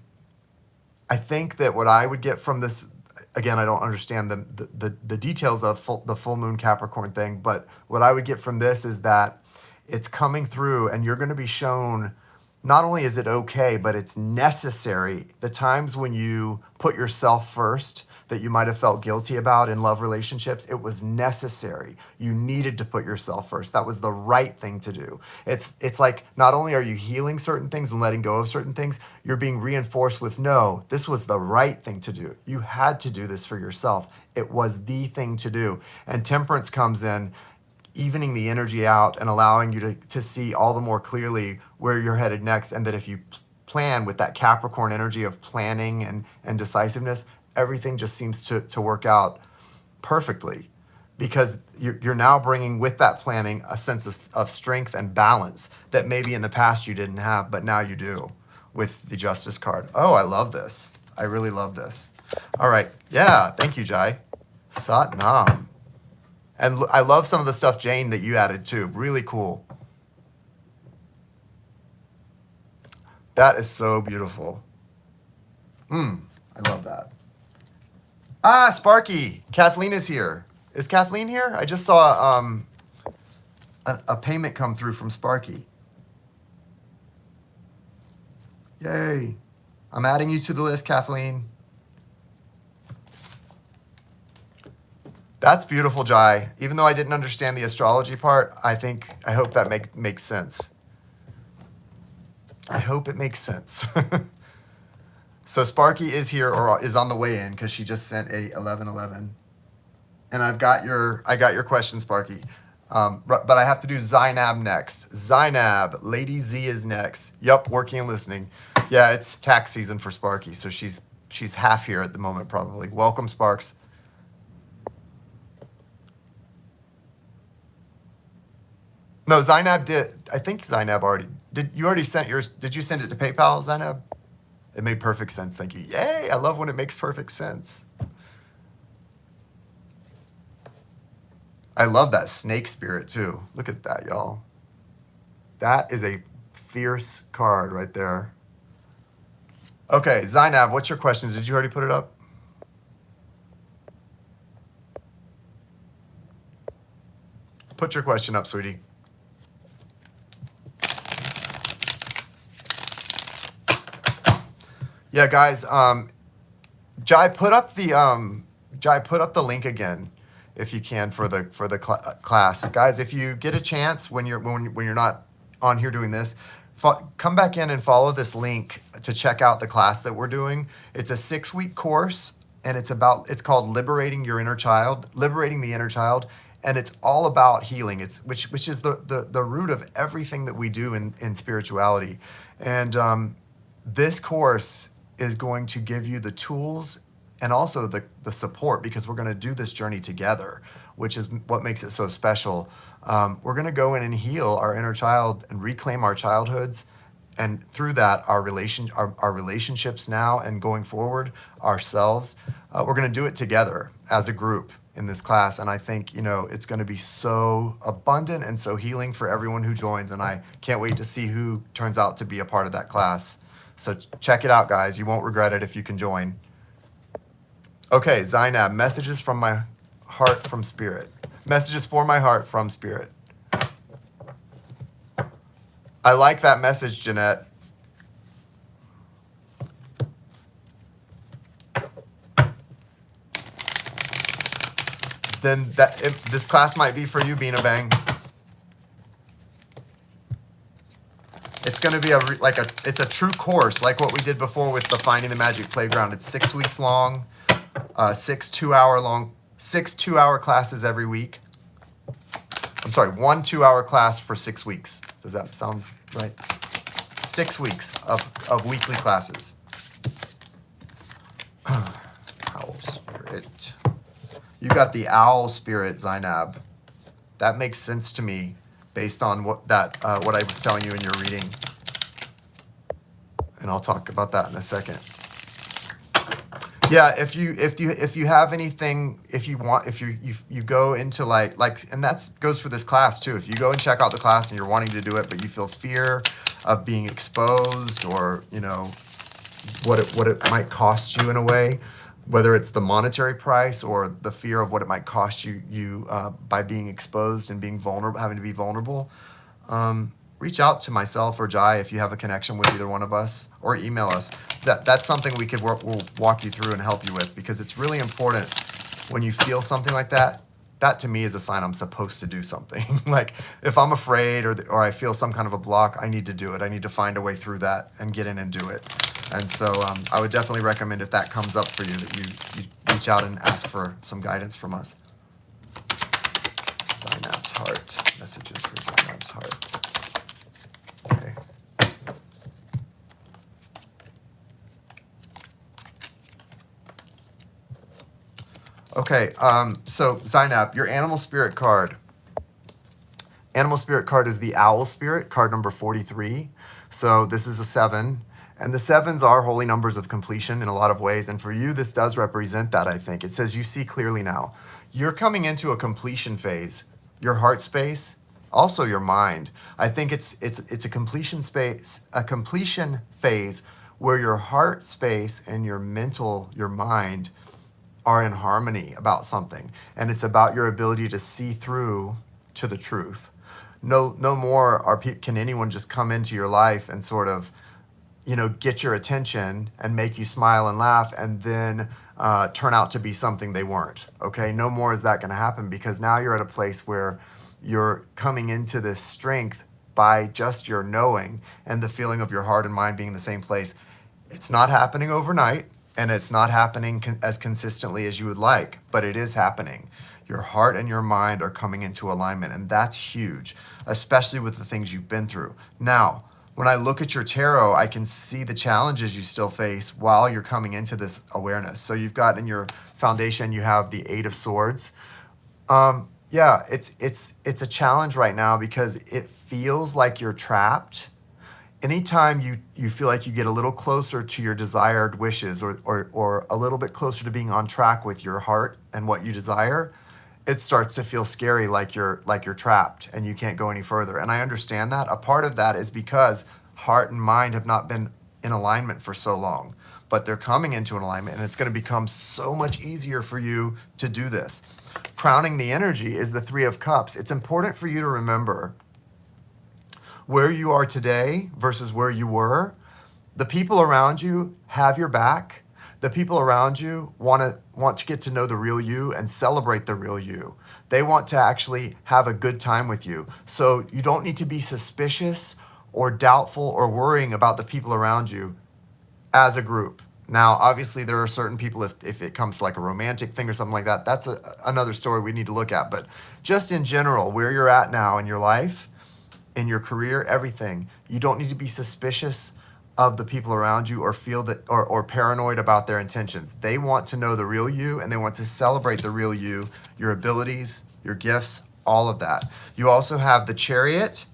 Speaker 1: think that what I would get from this, again, I don't understand the details of the full moon Capricorn thing, but what I would get from this is that it's coming through and you're going to be shown, not only is it okay, but it's necessary. The times when you put yourself first that you might have felt guilty about in love relationships, it was necessary. You needed to put yourself first. That was the right thing to do. It's like, not only are you healing certain things and letting go of certain things, you're being reinforced with, no, this was the right thing to do. You had to do this for yourself. It was the thing to do. And Temperance comes in, evening the energy out and allowing you to see all the more clearly where you're headed next. And that if you plan with that Capricorn energy of planning and decisiveness, everything just seems to work out perfectly, because you're now bringing with that planning a sense of strength and balance that maybe in the past you didn't have, but now you do with the Justice card. Oh, I love this. I really love this. All right. Yeah. Thank you, Jai. Sat Nam. And I love some of the stuff, Jane, that you added too. Really cool. That is so beautiful. I love that. Ah, Sparky. Kathleen is here. Is Kathleen here? I just saw a payment come through from Sparky. Yay. I'm adding you to the list, Kathleen. That's beautiful, Jai. Even though I didn't understand the astrology part, I hope that makes sense. I hope it makes sense. So Sparky is here or is on the way in because she just sent a 1111. And I got your question, Sparky. But I have to do Zainab next. Zainab, Lady Z is next. Yup, working and listening. Yeah, it's tax season for Sparky, so she's half here at the moment probably. Welcome, Sparks. No, Zainab did. I think Zainab already did. You already sent yours. Did you send it to PayPal, Zainab? It made perfect sense. Thank you. Yay! I love when it makes perfect sense. I love that snake spirit too. Look at that, y'all. That is a fierce card right there. Okay, Zainab, what's your question? Did you already put it up? Put your question up, sweetie. Yeah, guys. Jai, put up the link again, if you can, for the class, guys. If you get a chance when you're not on here doing this, come back in and follow this link to check out the class that we're doing. It's a 6-week course, and it's called Liberating Your Inner Child, Liberating the Inner Child, and it's all about healing. It's which is the root of everything that we do in spirituality, and this course is going to give you the tools and also the support, because we're going to do this journey together, which is what makes it so special. We're going to go in and heal our inner child and reclaim our childhoods, and through that, our relationships now and going forward, ourselves. We're going to do it together as a group in this class, and I think it's going to be so abundant and so healing for everyone who joins, and I can't wait to see who turns out to be a part of that class. So check it out, guys. You won't regret it if you can join. Okay, Zainab, messages from my heart from Spirit. Messages for my heart from Spirit. I like that message, Jeanette. Then this class might be for you, Bina Bang. It's going to be it's a true course, like what we did before with the Finding the Magic Playground. It's 6 weeks long, 6 2-hour classes every week. I'm sorry, 1 2-hour class for 6 weeks. Does that sound right? 6 weeks of weekly classes. Owl spirit. You got the owl spirit, Zainab. That makes sense to me, based on what I was telling you in your reading. And I'll talk about that in a second. Yeah, if you have anything, if you go into and that goes for this class too. If you go and check out the class and you're wanting to do it, but you feel fear of being exposed, or what it might cost you in a way, whether it's the monetary price or the fear of what it might cost you by being exposed and being vulnerable, having to be vulnerable, reach out to myself or Jai if you have a connection with either one of us, or email us. That's something we'll walk you through and help you with, because it's really important when you feel something like that. That to me is a sign I'm supposed to do something. Like if I'm afraid or I feel some kind of a block, I need to do it. I need to find a way through that and get in and do it. And so I would definitely recommend, if that comes up for you, that you reach out and ask for some guidance from us. Zainab's heart. Messages for Zainab's heart. Okay. Okay, so Zainab, your animal spirit card. Animal spirit card is the owl spirit, card number 43. So this is a 7. And the 7s are holy numbers of completion in a lot of ways. And for you, this does represent that, I think. It says you see clearly now. You're coming into a completion phase. Your heart space, also your mind. I think it's a completion phase where your heart space and your mind are in harmony about something. And it's about your ability to see through to the truth. No more can anyone just come into your life and sort of get your attention and make you smile and laugh, and then turn out to be something they weren't. Okay, no more is that going to happen, because now you're at a place where you're coming into this strength by just your knowing and the feeling of your heart and mind being in the same place. It's not happening overnight, and it's not happening as consistently as you would like, but it is happening. Your heart and your mind are coming into alignment, and that's huge, especially with the things you've been through. Now, when I look at your tarot, I can see the challenges you still face while you're coming into this awareness. So you've got in your foundation, you have the Eight of Swords. Yeah, it's a challenge right now because it feels like you're trapped. Anytime you feel like you get a little closer to your desired wishes, or a little bit closer to being on track with your heart and what you desire, it starts to feel scary, like you're trapped and you can't go any further. And I understand that. A part of that is because heart and mind have not been in alignment for so long, but they're coming into an alignment, and it's going to become so much easier for you to do this. Crowning the energy is the Three of Cups. It's important for you to remember where you are today versus where you were. The people around you have your back. The people around you want to get to know the real you and celebrate the real you. They want to actually have a good time with you. So you don't need to be suspicious or doubtful or worrying about the people around you as a group. Now, obviously, there are certain people, if it comes to like a romantic thing or something like that, that's another story we need to look at. But just in general, where you're at now in your life, in your career, everything, you don't need to be suspicious of the people around you or feel that or paranoid about their intentions. They want to know the real you, and they want to celebrate the real you, your abilities, your gifts, all of that. You also have the Chariot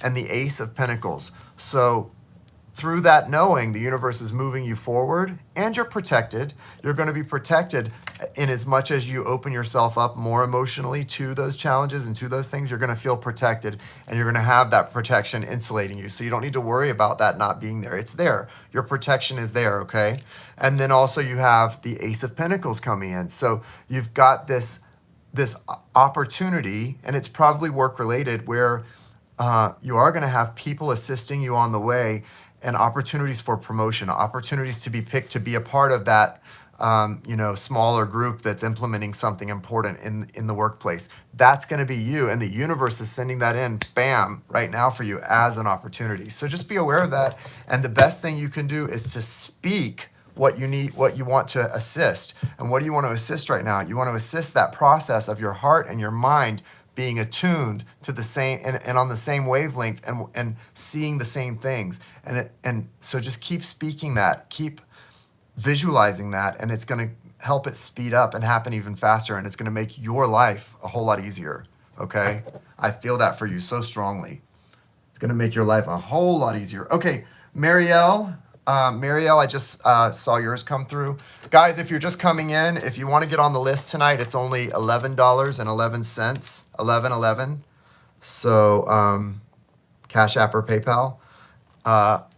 Speaker 1: and the Ace of Pentacles. So through that knowing, the universe is moving you forward, and you're protected. You're going to be protected in as much as you open yourself up more emotionally to those challenges and to those things. You're going to feel protected, and you're going to have that protection insulating you. So you don't need to worry about that not being there. It's there. Your protection is there, okay? And then also you have the Ace of Pentacles coming in. So you've got this opportunity, and it's probably work related, where you are going to have people assisting you on the way, and opportunities for promotion, opportunities to be picked to be a part of that, smaller group that's implementing something important in the workplace. That's going to be you, and the universe is sending that in, bam, right now for you as an opportunity. So just be aware of that, and the best thing you can do is to speak what you need, what you want to assist. And what do you want to assist right now? You want to assist that process of your heart and your mind being attuned to the same and on the same wavelength, and seeing the same things. And so just keep speaking that, keep visualizing that, and it's going to help it speed up and happen even faster, and it's going to make your life a whole lot easier. Okay? I feel that for you so strongly. It's going to make your life a whole lot easier. Okay, Marielle, I just saw yours come through. Guys, if you're just coming in, if you want to get on the list tonight, it's only $11.11, 11. So Cash App or PayPal.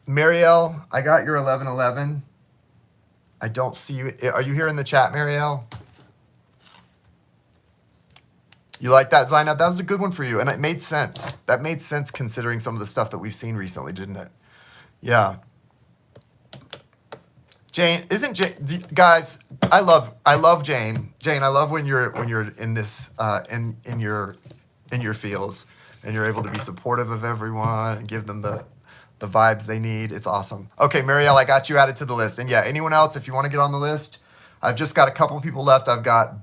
Speaker 1: Marielle, I got your 1111. I don't see you. Are you here in the chat, Marielle? You like that, Zainab? That was a good one for you, and it made sense. That made sense considering some of the stuff that we've seen recently, didn't it? Yeah. Jane, guys, I love Jane. Jane, I love when you're in this in your feels, and you're able to be supportive of everyone and give them the vibes they need. It's awesome. Okay, Marielle, I got you added to the list. And yeah, anyone else, if you want to get on the list, I've just got a couple of people left. I've got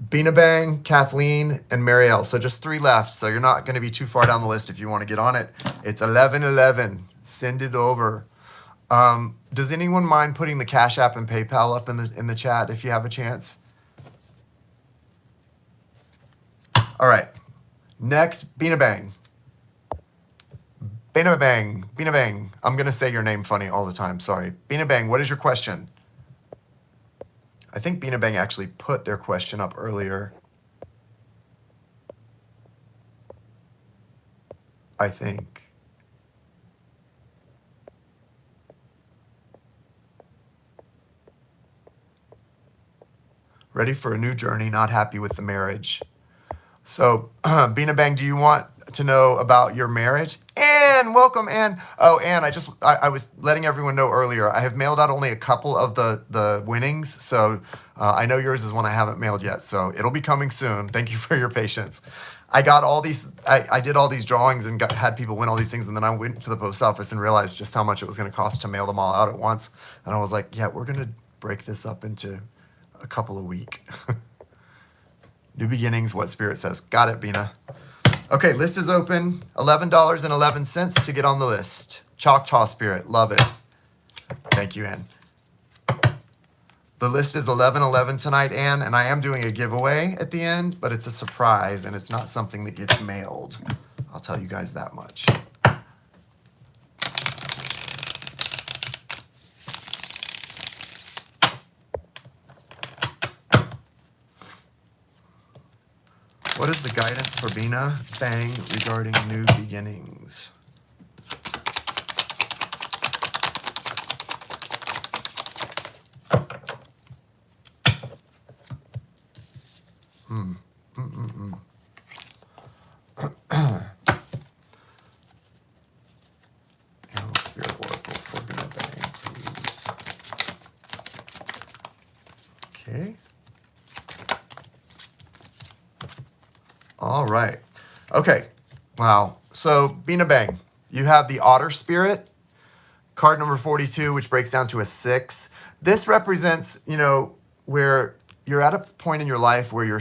Speaker 1: Bina Bang, Kathleen, and Marielle. So just 3 left. So you're not going to be too far down the list if you want to get on it. It's 1111. Send it over. Does anyone mind putting the Cash App and PayPal up in the chat if you have a chance? All right. Next, Bina Bang. Bina Bang. Bina Bang. I'm going to say your name funny all the time. Sorry. Bina Bang, what is your question? I think Bina Bang actually put their question up earlier. I think. Ready for a new journey, not happy with the marriage. So, Bina Bang, do you want to know about your marriage. Anne, welcome, Anne. Oh, Anne, I was letting everyone know earlier, I have mailed out only a couple of the winnings. So I know yours is one I haven't mailed yet. So it'll be coming soon. Thank you for your patience. I got all these, I did all these drawings and had people win all these things. And then I went to the post office and realized just how much it was going to cost to mail them all out at once. And I was like, yeah, we're going to break this up into a couple a week. New beginnings, what Spirit says. Got it, Bina. Okay, list is open. $11.11 to get on the list. Choctaw Spirit, love it. Thank you, Ann. The list is 11:11 tonight, Ann, and I am doing a giveaway at the end, but it's a surprise and it's not something that gets mailed. I'll tell you guys that much. What is the guidance for Bina Bang regarding new beginnings? Animal Spirit Oracle for Bina Bang, please. Okay. All right. Okay. Wow. So Bina Bang, you have the Otter Spirit, card number 42, which breaks down to a 6. This represents, where you're at a point in your life where your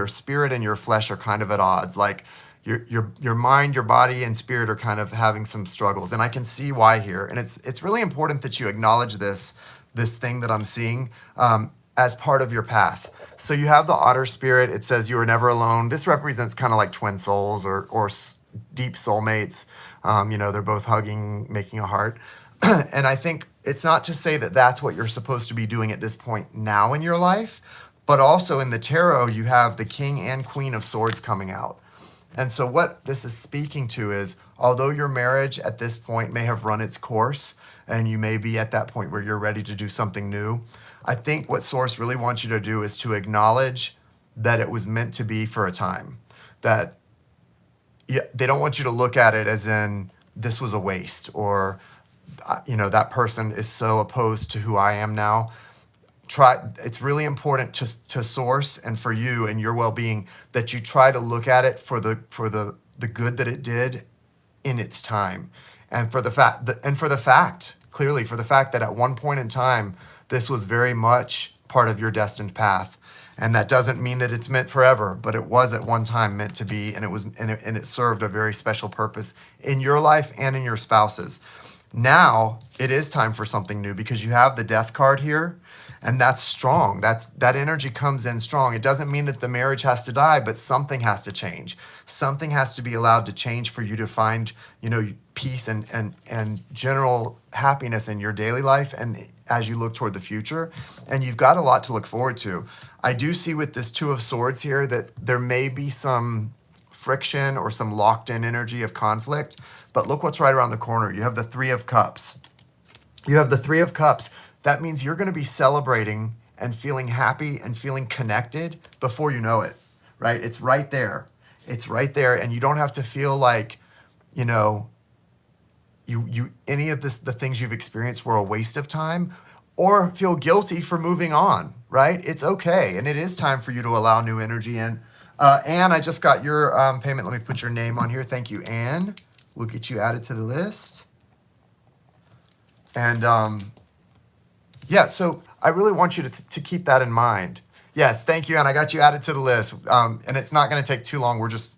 Speaker 1: spirit and your flesh are kind of at odds. Like your mind, your body, and spirit are kind of having some struggles. And I can see why here. And it's really important that you acknowledge this thing that I'm seeing as part of your path. So you have the Otter Spirit. It says you are never alone. This represents kind of like twin souls or deep soulmates. They're both hugging, making a heart. And I think it's not to say that that's what you're supposed to be doing at this point now in your life, but also in the tarot, you have the King and Queen of Swords coming out. And so what this is speaking to is, although your marriage at this point may have run its course, and you may be at that point where you're ready to do something new, I think what Source really wants you to do is to acknowledge that it was meant to be for a time. That they don't want you to look at it as in this was a waste, or that person is so opposed to who I am now. It's really important to Source and for you and your well-being that you try to look at it for the good that it did in its time, and for the fact that at one point in time this was very much part of your destined path. And that doesn't mean that it's meant forever, but it was at one time meant to be, and it served a very special purpose in your life and in your spouse's. Now it is time for something new because you have the Death card here, and that's strong. That energy comes in strong. It doesn't mean that the marriage has to die, but something has to change. Something has to be allowed to change for you to find, peace and general happiness in your daily life and as you look toward the future. And you've got a lot to look forward to. I do see with this Two of Swords here that there may be some friction or some locked in energy of conflict, but look what's right around the corner. You have the Three of Cups. That means you're going to be celebrating and feeling happy and feeling connected before you know it, right? It's right there. And you don't have to feel like, any of the things you've experienced were a waste of time or feel guilty for moving on, right? It's okay. And it is time for you to allow new energy in. Anne, I just got your payment. Let me put your name on here. Thank you, Anne. We'll get you added to the list. And so I really want you to keep that in mind. Yes, thank you, Anne. I got you added to the list. And it's not going to take too long. We're just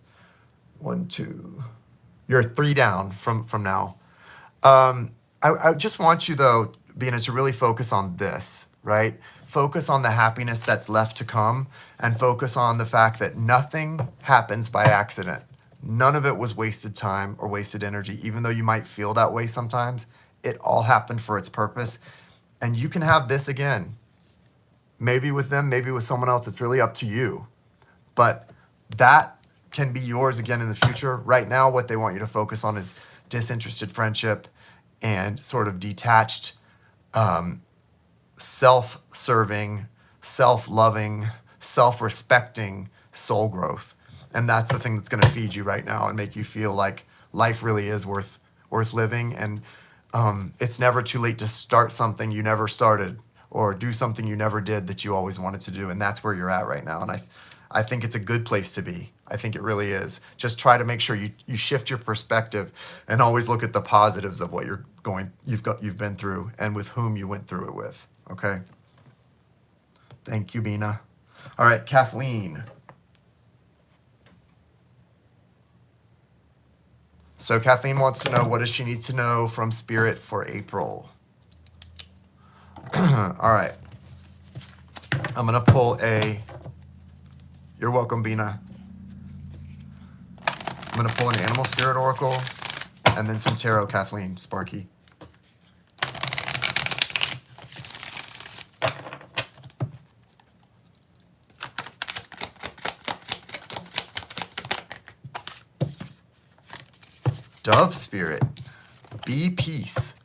Speaker 1: 1, 2. You're 3 down from now. I just want you, though, Bina, to really focus on this, right? Focus on the happiness that's left to come and focus on the fact that nothing happens by accident. None of it was wasted time or wasted energy, even though you might feel that way sometimes. It all happened for its purpose. And you can have this again. Maybe with them, maybe with someone else. It's really up to you. But that can be yours again in the future. Right now, what they want you to focus on is disinterested friendship and sort of detached, self-serving, self-loving, self-respecting soul growth. And that's the thing that's going to feed you right now and make you feel like life really is worth living. And it's never too late to start something you never started or do something you never did that you always wanted to do. And that's where you're at right now. And I think it's a good place to be. I think it really is. Just try to make sure you shift your perspective and always look at the positives of what you've been through and with whom you went through it with. Okay. Thank you, Bina. All right, Kathleen. So Kathleen wants to know, what does she need to know from Spirit for April? All right. I'm going to pull you're welcome, Bina. I'm going to pull an Animal Spirit Oracle and then some Tarot, Kathleen, Sparky. Dove Spirit, be peace.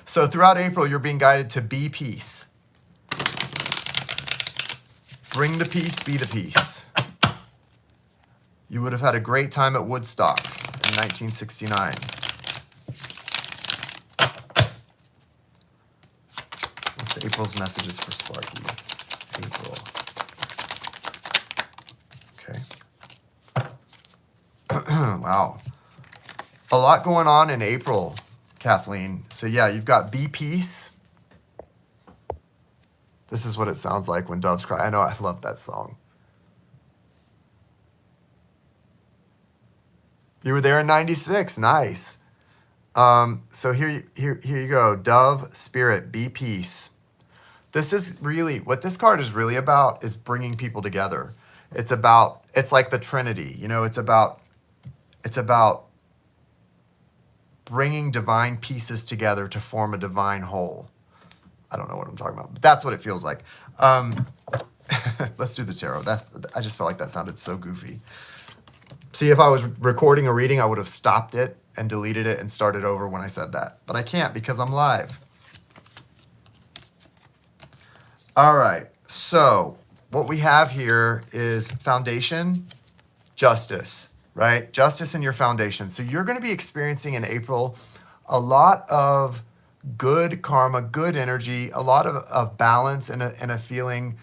Speaker 1: So throughout April, you're being guided to be peace. Bring the peace, be the peace. You would have had a great time at Woodstock in 1969. What's April's messages for Sparky? April. Okay. Wow. A lot going on in April, Kathleen. So yeah, you've got be peace. This is what it sounds like when doves cry. I know, I love that song. You were there in 96. Nice. So here you go. Dove, Spirit, be peace. This is really, what this card is really about is bringing people together. It's like the Trinity. You know, it's about bringing divine pieces together to form a divine whole. I don't know what I'm talking about, but that's what it feels like. Let's do the tarot. I just felt like that sounded so goofy. See, if I was recording a reading, I would have stopped it and deleted it and started over when I said that. But I can't because I'm live. All right. So what we have here is foundation, justice, right? Justice in your foundation. So you're going to be experiencing in April a lot of good karma, good energy, a lot of balance and a feeling.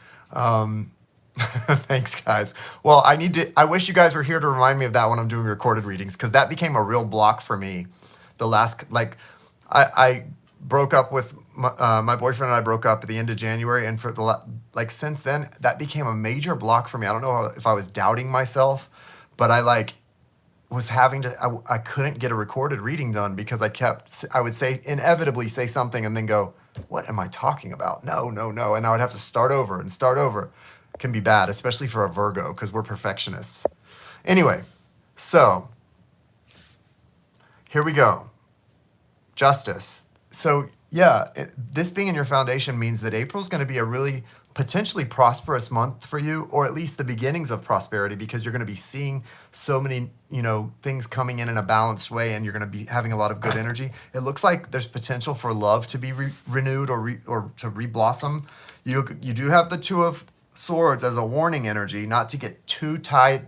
Speaker 1: Thanks, guys. Well, I wish you guys were here to remind me of that when I'm doing recorded readings, because that became a real block for me. I broke up with my boyfriend, and I broke up at the end of January, and for since then, that became a major block for me. I don't know if I was doubting myself, but I was having to, I couldn't get a recorded reading done because I would inevitably say something and then go, what am I talking about? No. And I would have to start over and start over. It can be bad, especially for a Virgo, because we're perfectionists. Anyway, so here we go. Justice. So yeah, this being in your foundation means that April's going to be a really potentially prosperous month for you, or at least the beginnings of prosperity, because you're going to be seeing so many, things coming in a balanced way, and you're going to be having a lot of good energy. It looks like there's potential for love to be renewed or to re-blossom. You do have the Two of Swords as a warning energy, not to get too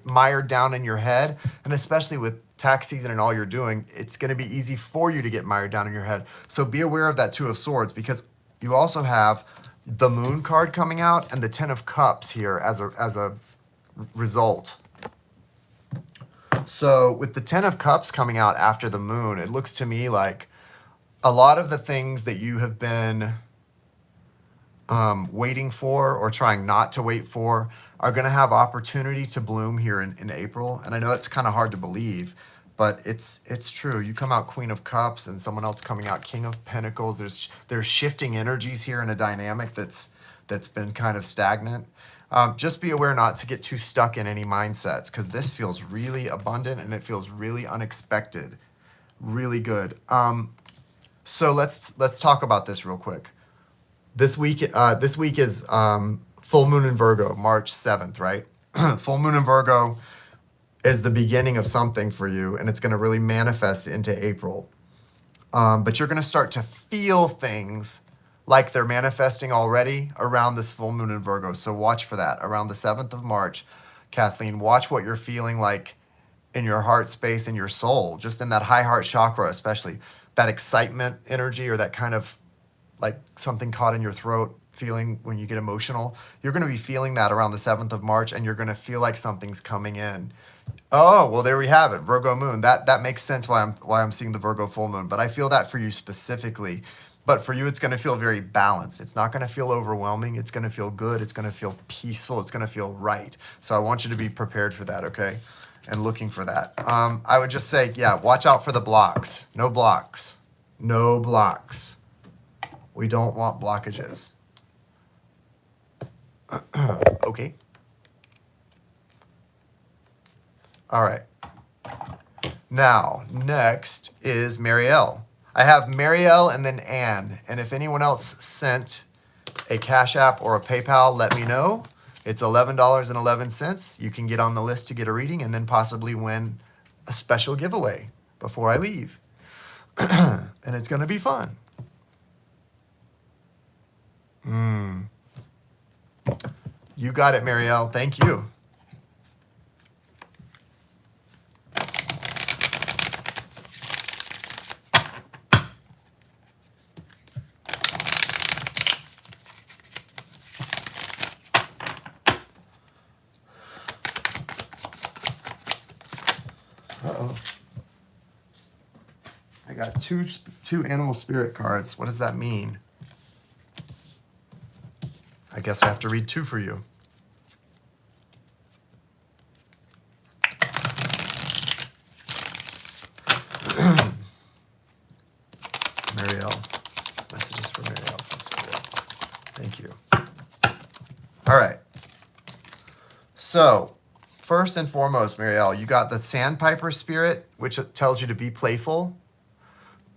Speaker 1: mired down in your head, and especially with tax season and all you're doing, it's going to be easy for you to get mired down in your head. So be aware of that Two of Swords, because you also have the Moon card coming out and the Ten of Cups here as a result. So with the Ten of Cups coming out after the Moon, it looks to me like a lot of the things that you have been waiting for or trying not to wait for are going to have opportunity to bloom here in April. And I know it's kind of hard to believe, but it's true. You come out Queen of Cups and someone else coming out King of Pentacles. There's shifting energies here in a dynamic that's been kind of stagnant. Just be aware not to get too stuck in any mindsets, because this feels really abundant and it feels really unexpected, really good. So let's talk about this real quick. This week is full moon in Virgo, March 7th, right? Full moon in Virgo is the beginning of something for you, and it's going to really manifest into April. But you're going to start to feel things like they're manifesting already around this full moon in Virgo. So watch for that. Around the 7th of March, Kathleen. Watch what you're feeling like in your heart space, in your soul, just in that high heart chakra, especially that excitement energy, or that kind of like something caught in your throat feeling when you get emotional. You're going to be feeling that around the 7th of March, and you're going to feel like something's coming in. Oh, well, there we have it. Virgo moon. That makes sense why I'm seeing the Virgo full moon. But I feel that for you specifically. But for you, it's going to feel very balanced. It's not going to feel overwhelming. It's going to feel good. It's going to feel peaceful. It's going to feel right. So I want you to be prepared for that, okay? And looking for that. I would just say, yeah, watch out for the blocks. No blocks. No blocks. We don't want blockages. Okay. All right. Now, next is Marielle. I have Marielle and then Anne. And if anyone else sent a Cash App or a PayPal, let me know. It's $11.11. You can get on the list to get a reading and then possibly win a special giveaway before I leave. And it's going to be fun. You got it, Marielle. Thank you. Uh-oh. I got two animal spirit cards. What does that mean? I guess I have to read 2 for you. Marielle. Messages for Marielle from Spirit. Thank you. All right. So, first and foremost, Marielle, you got the Sandpiper Spirit, which tells you to be playful.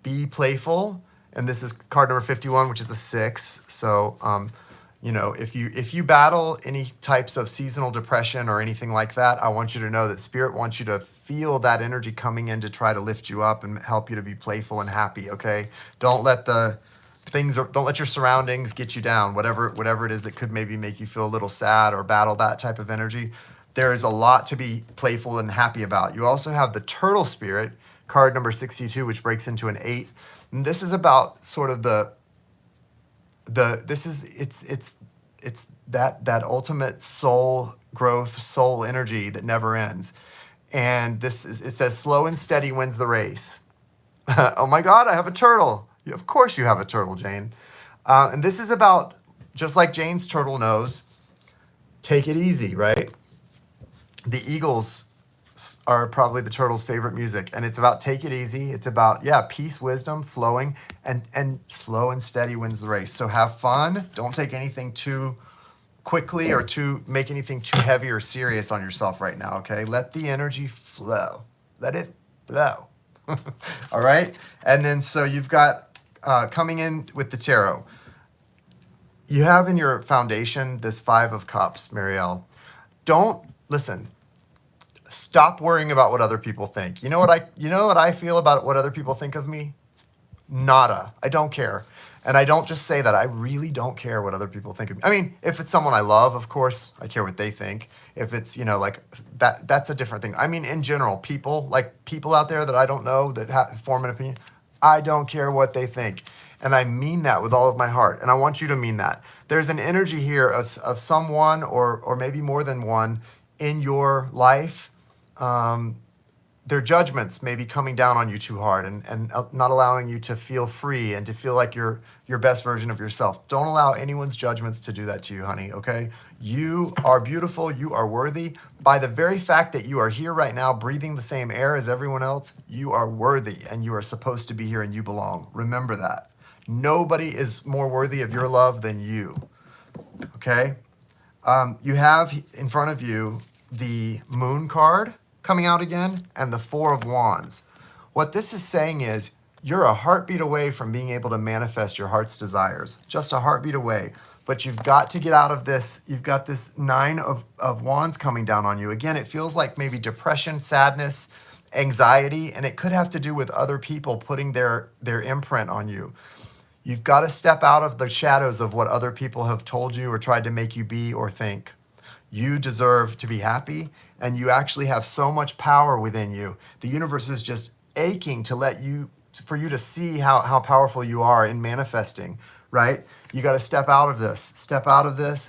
Speaker 1: Be playful. And this is card number 51, which is a 6. So, if you battle any types of seasonal depression or anything like that, I want you to know that Spirit wants you to feel that energy coming in to try to lift you up and help you to be playful and happy, okay? Don't let your surroundings get you down, whatever it is that could maybe make you feel a little sad or battle that type of energy. There is a lot to be playful and happy about. You also have the Turtle Spirit, card number 62, which breaks into an 8. And this is about sort of it's that ultimate soul growth, soul energy that never ends. And it says slow and steady wins the race. Oh my God, I have a turtle. Of course you have a turtle, Jane. And this is about, just like Jane's turtle knows, take it easy, right? The Eagles are probably the turtle's favorite music, and it's about take it easy. It's about, peace, wisdom, flowing, and slow and steady wins the race. So have fun. Don't take anything too quickly or make anything too heavy or serious on yourself right now, okay? Let the energy flow. Let it flow. All right? And then so you've got coming in with the tarot. You have in your foundation this 5 of Cups, Marielle. Listen. Stop worrying about what other people think. You know what I feel about what other people think of me? Nada. I don't care. And I don't just say that. I really don't care what other people think of me. I mean, if it's someone I love, of course, I care what they think. If it's, like that's a different thing. I mean, in general, people out there that I don't know that form an opinion, I don't care what they think. And I mean that with all of my heart. And I want you to mean that. There's an energy here of someone or maybe more than one in your life. Their judgments may be coming down on you too hard and not allowing you to feel free and to feel like you're your best version of yourself. Don't allow anyone's judgments to do that to you, honey, okay? You are beautiful. You are worthy. By the very fact that you are here right now breathing the same air as everyone else, you are worthy and you are supposed to be here and you belong. Remember that. Nobody is more worthy of your love than you, okay? You have in front of you the Moon card coming out again, and the 4 of Wands. What this is saying is you're a heartbeat away from being able to manifest your heart's desires. Just a heartbeat away. But you've got to get out of this. You've got this 9 of Wands coming down on you. Again, it feels like maybe depression, sadness, anxiety, and it could have to do with other people putting their imprint on you. You've got to step out of the shadows of what other people have told you or tried to make you be or think. You deserve to be happy, and you actually have so much power within you. The universe is just aching to for you to see how powerful you are in manifesting, right? You got to step out of this,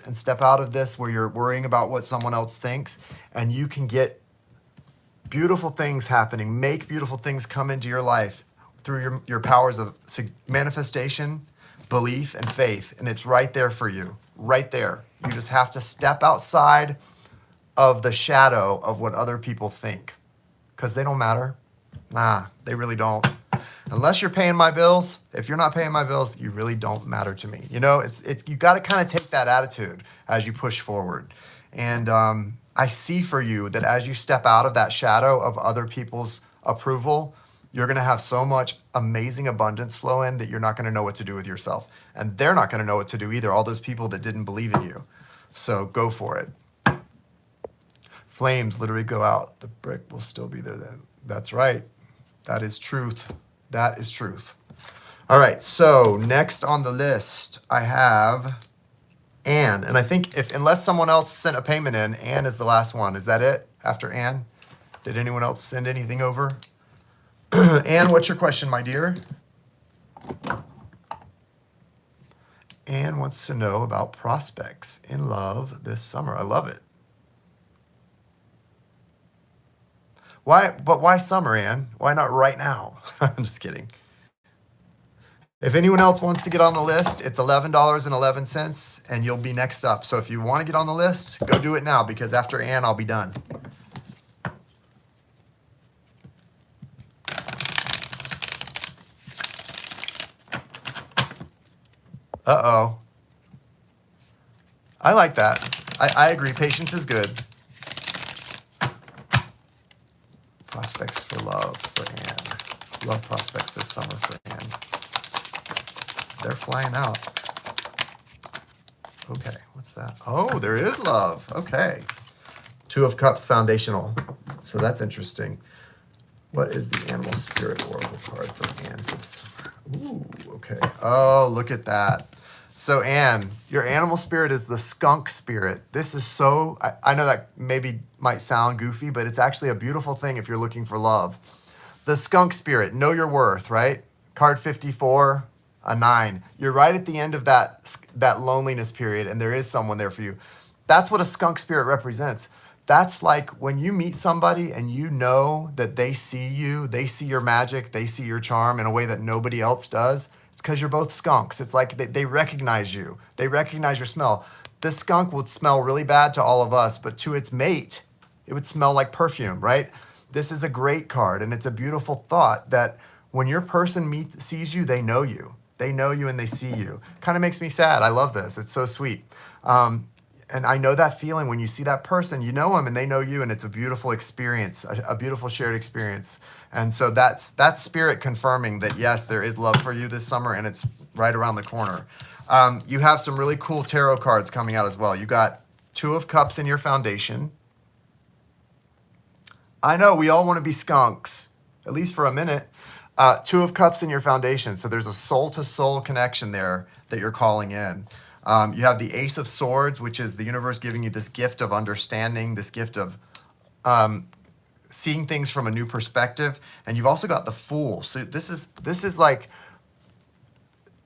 Speaker 1: and step out of this where you're worrying about what someone else thinks, and you can get beautiful things happening, make beautiful things come into your life through your powers of manifestation, belief, and faith. And it's right there for you, right there. You just have to step outside of the shadow of what other people think, because they don't matter. Nah, they really don't. Unless you're paying my bills, if you're not paying my bills, you really don't matter to me. You know, it's you got to kind of take that attitude as you push forward. And I see for you that as you step out of that shadow of other people's approval, you're going to have so much amazing abundance flow in that you're not going to know what to do with yourself. And they're not going to know what to do either, all those people that didn't believe in you. So go for it. Flames literally go out. The brick will still be there then. That's right. That is truth. That is truth. All right, so next on the list, I have Anne. And I think unless someone else sent a payment in, Anne is the last one. Is that it after Anne? Did anyone else send anything over? Anne, what's your question, my dear? Anne wants to know about prospects in love this summer. I love it. Why summer, Anne? Why not right now? I'm just kidding. If anyone else wants to get on the list, it's $11.11, and you'll be next up. So if you want to get on the list, go do it now, because after Anne, I'll be done. Uh-oh. I like that. I agree. Patience is good. Prospects for love for Anne. Love prospects this summer for Anne. They're flying out. Okay, what's that? Oh, there is love. Okay. Two of Cups foundational. So that's interesting. What is the Animal Spirit Oracle card for Anne for the summer? Ooh, okay. Oh, look at that. So Anne, your animal spirit is the skunk spirit. This is so, I know that maybe might sound goofy, but it's actually a beautiful thing if you're looking for love. The skunk spirit, know your worth, right? Card 54, a 9. You're right at the end of that loneliness period, and there is someone there for you. That's what a skunk spirit represents. That's like when you meet somebody and you know that they see you, they see your magic, they see your charm in a way that nobody else does. It's because you're both skunks. It's like they recognize you. They recognize your smell. This skunk would smell really bad to all of us, but to its mate, it would smell like perfume, right? This is a great card, and it's a beautiful thought that when your person sees you, they know you. They know you and they see you. Kind of makes me sad. I love this. It's so sweet. And I know that feeling when you see that person, you know them and they know you, and it's a beautiful experience, a beautiful shared experience. And so that's spirit confirming that, yes, there is love for you this summer, and it's right around the corner. You have some really cool tarot cards coming out as well. You got Two of Cups in your foundation. I know we all want to be skunks, at least for a minute. Two of Cups in your foundation. So there's a soul-to-soul connection there that you're calling in. You have the Ace of Swords, which is the universe giving you this gift of understanding, this gift of seeing things from a new perspective. And you've also got the Fool. So this is like,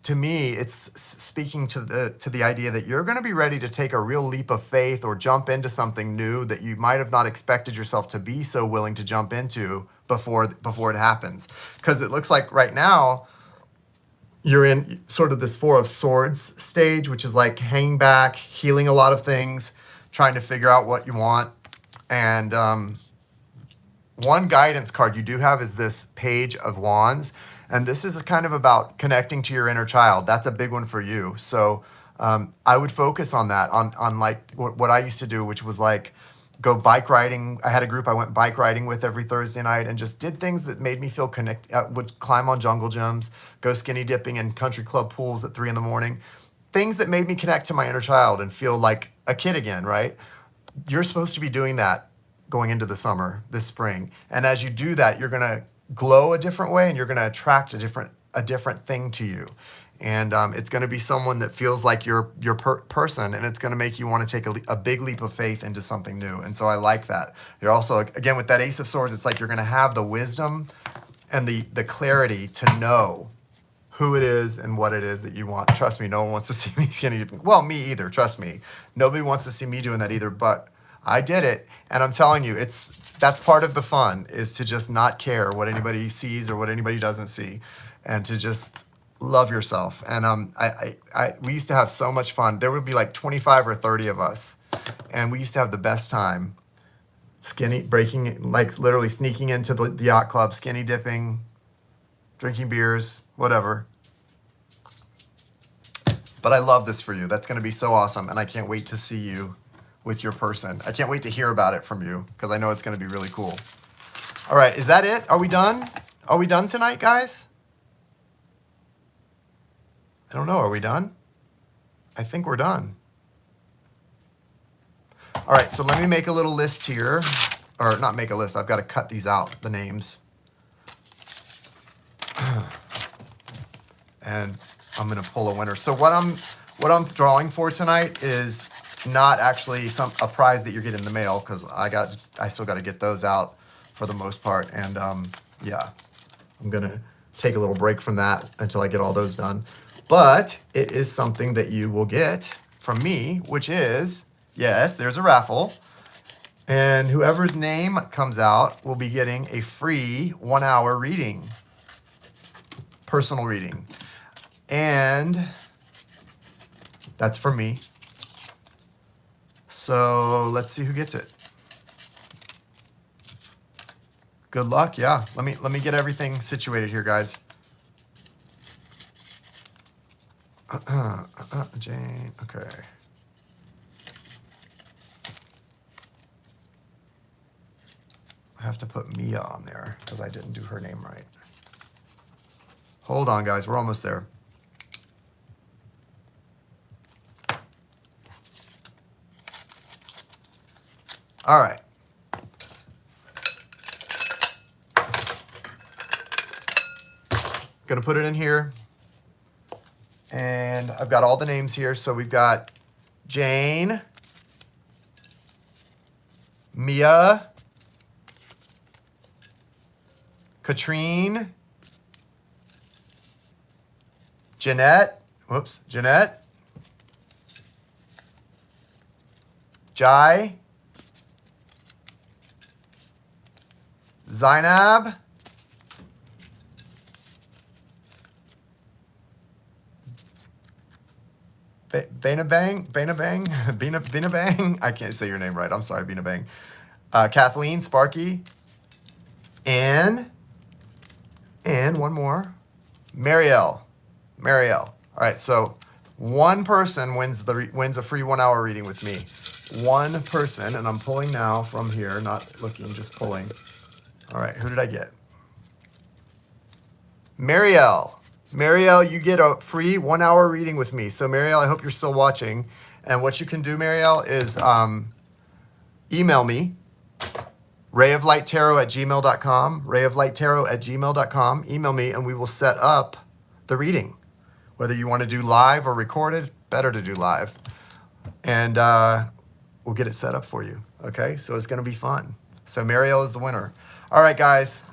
Speaker 1: to me, it's speaking to the idea that you're going to be ready to take a real leap of faith or jump into something new that you might have not expected yourself to be so willing to jump into before it happens. Because it looks like right now, you're in sort of this Four of Swords stage, which is like hanging back, healing a lot of things, trying to figure out what you want. And one guidance card you do have is this Page of Wands. And this is kind of about connecting to your inner child. That's a big one for you. So I would focus on that, on like what I used to do, which was like go bike riding. I had a group I went bike riding with every Thursday night and just did things that made me feel connected. Would climb on jungle gyms, go skinny dipping in country club pools at 3 a.m. Things that made me connect to my inner child and feel like a kid again, right? You're supposed to be doing that going into the summer, this spring. And as you do that, you're going to glow a different way and you're going to attract a different thing to you. And it's going to be someone that feels like your person, and it's going to make you want to take a big leap of faith into something new. And so I like that. You're also, again, with that Ace of Swords, it's like you're going to have the wisdom and the clarity to know who it is and what it is that you want. Trust me, no one wants to see me skinny dipping. Well, me either, trust me. Nobody wants to see me doing that either, but I did it. And I'm telling you, that's part of the fun, is to just not care what anybody sees or what anybody doesn't see, and to just love yourself. And we used to have so much fun. There would be like 25 or 30 of us, and we used to have the best time breaking, like literally sneaking into the yacht club, skinny dipping, drinking beers, whatever. But I love this for you. That's going to be so awesome, and I can't wait to see you with your person. I can't wait to hear about it from you, because I know it's going to be really cool. All right, is that it? Are we done? Are we done tonight, guys? I don't know. Are we done? I think we're done. All right, so let me make a little list here. Or not make a list. I've got to cut these out, the names. And I'm going to pull a winner. So what I'm drawing for tonight is not actually a prize that you're getting in the mail, because I still got to get those out for the most part. And yeah, I'm going to take a little break from that until I get all those done. But it is something that you will get from me, which is, yes, there's a raffle. And whoever's name comes out will be getting a free 1-hour reading, personal reading. And that's for me. So let's see who gets it. Good luck. Yeah, let me get everything situated here, guys. Jane, okay. I have to put Mia on there because I didn't do her name right. Hold on, guys. We're almost there. All right. Gonna put it in here. And I've got all the names here. So we've got Jane, Mia, Katrine, Jeanette, Jai, Zainab, Bina Bang. I can't say your name right. I'm sorry, Bina Bang. Kathleen, Sparky, Anne, and one more, Marielle. All right, so one person wins a free 1-hour reading with me. One person, and I'm pulling now from here, not looking, just pulling. All right, who did I get? Marielle. Marielle, you get a free 1-hour reading with me. So Marielle, I hope you're still watching. And what you can do, Marielle, is email me, rayoflighttarot@gmail.com, rayoflighttarot@gmail.com. Email me, and we will set up the reading. Whether you want to do live or recorded, better to do live. And we'll get it set up for you. Okay, so it's going to be fun. So Marielle is the winner. All right, guys.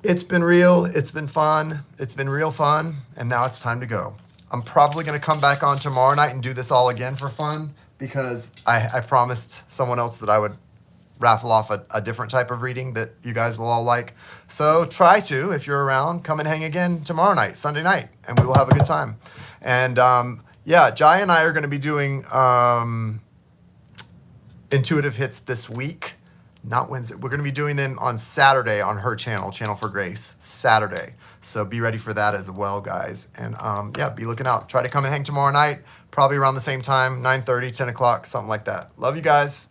Speaker 1: It's been real. It's been fun. It's been real fun. And now it's time to go. I'm probably going to come back on tomorrow night and do this all again for fun, because I promised someone else that I would raffle off a different type of reading that you guys will all like. So try to, if you're around, come and hang again tomorrow night, Sunday night, and we will have a good time. And yeah, Jai and I are going to be doing intuitive hits this week. Not Wednesday. We're going to be doing them on Saturday on her channel, Channel for Grace, Saturday. So be ready for that as well, guys. And yeah, be looking out. Try to come and hang tomorrow night, probably around the same time, 9:30, 10 o'clock, something like that. Love you guys.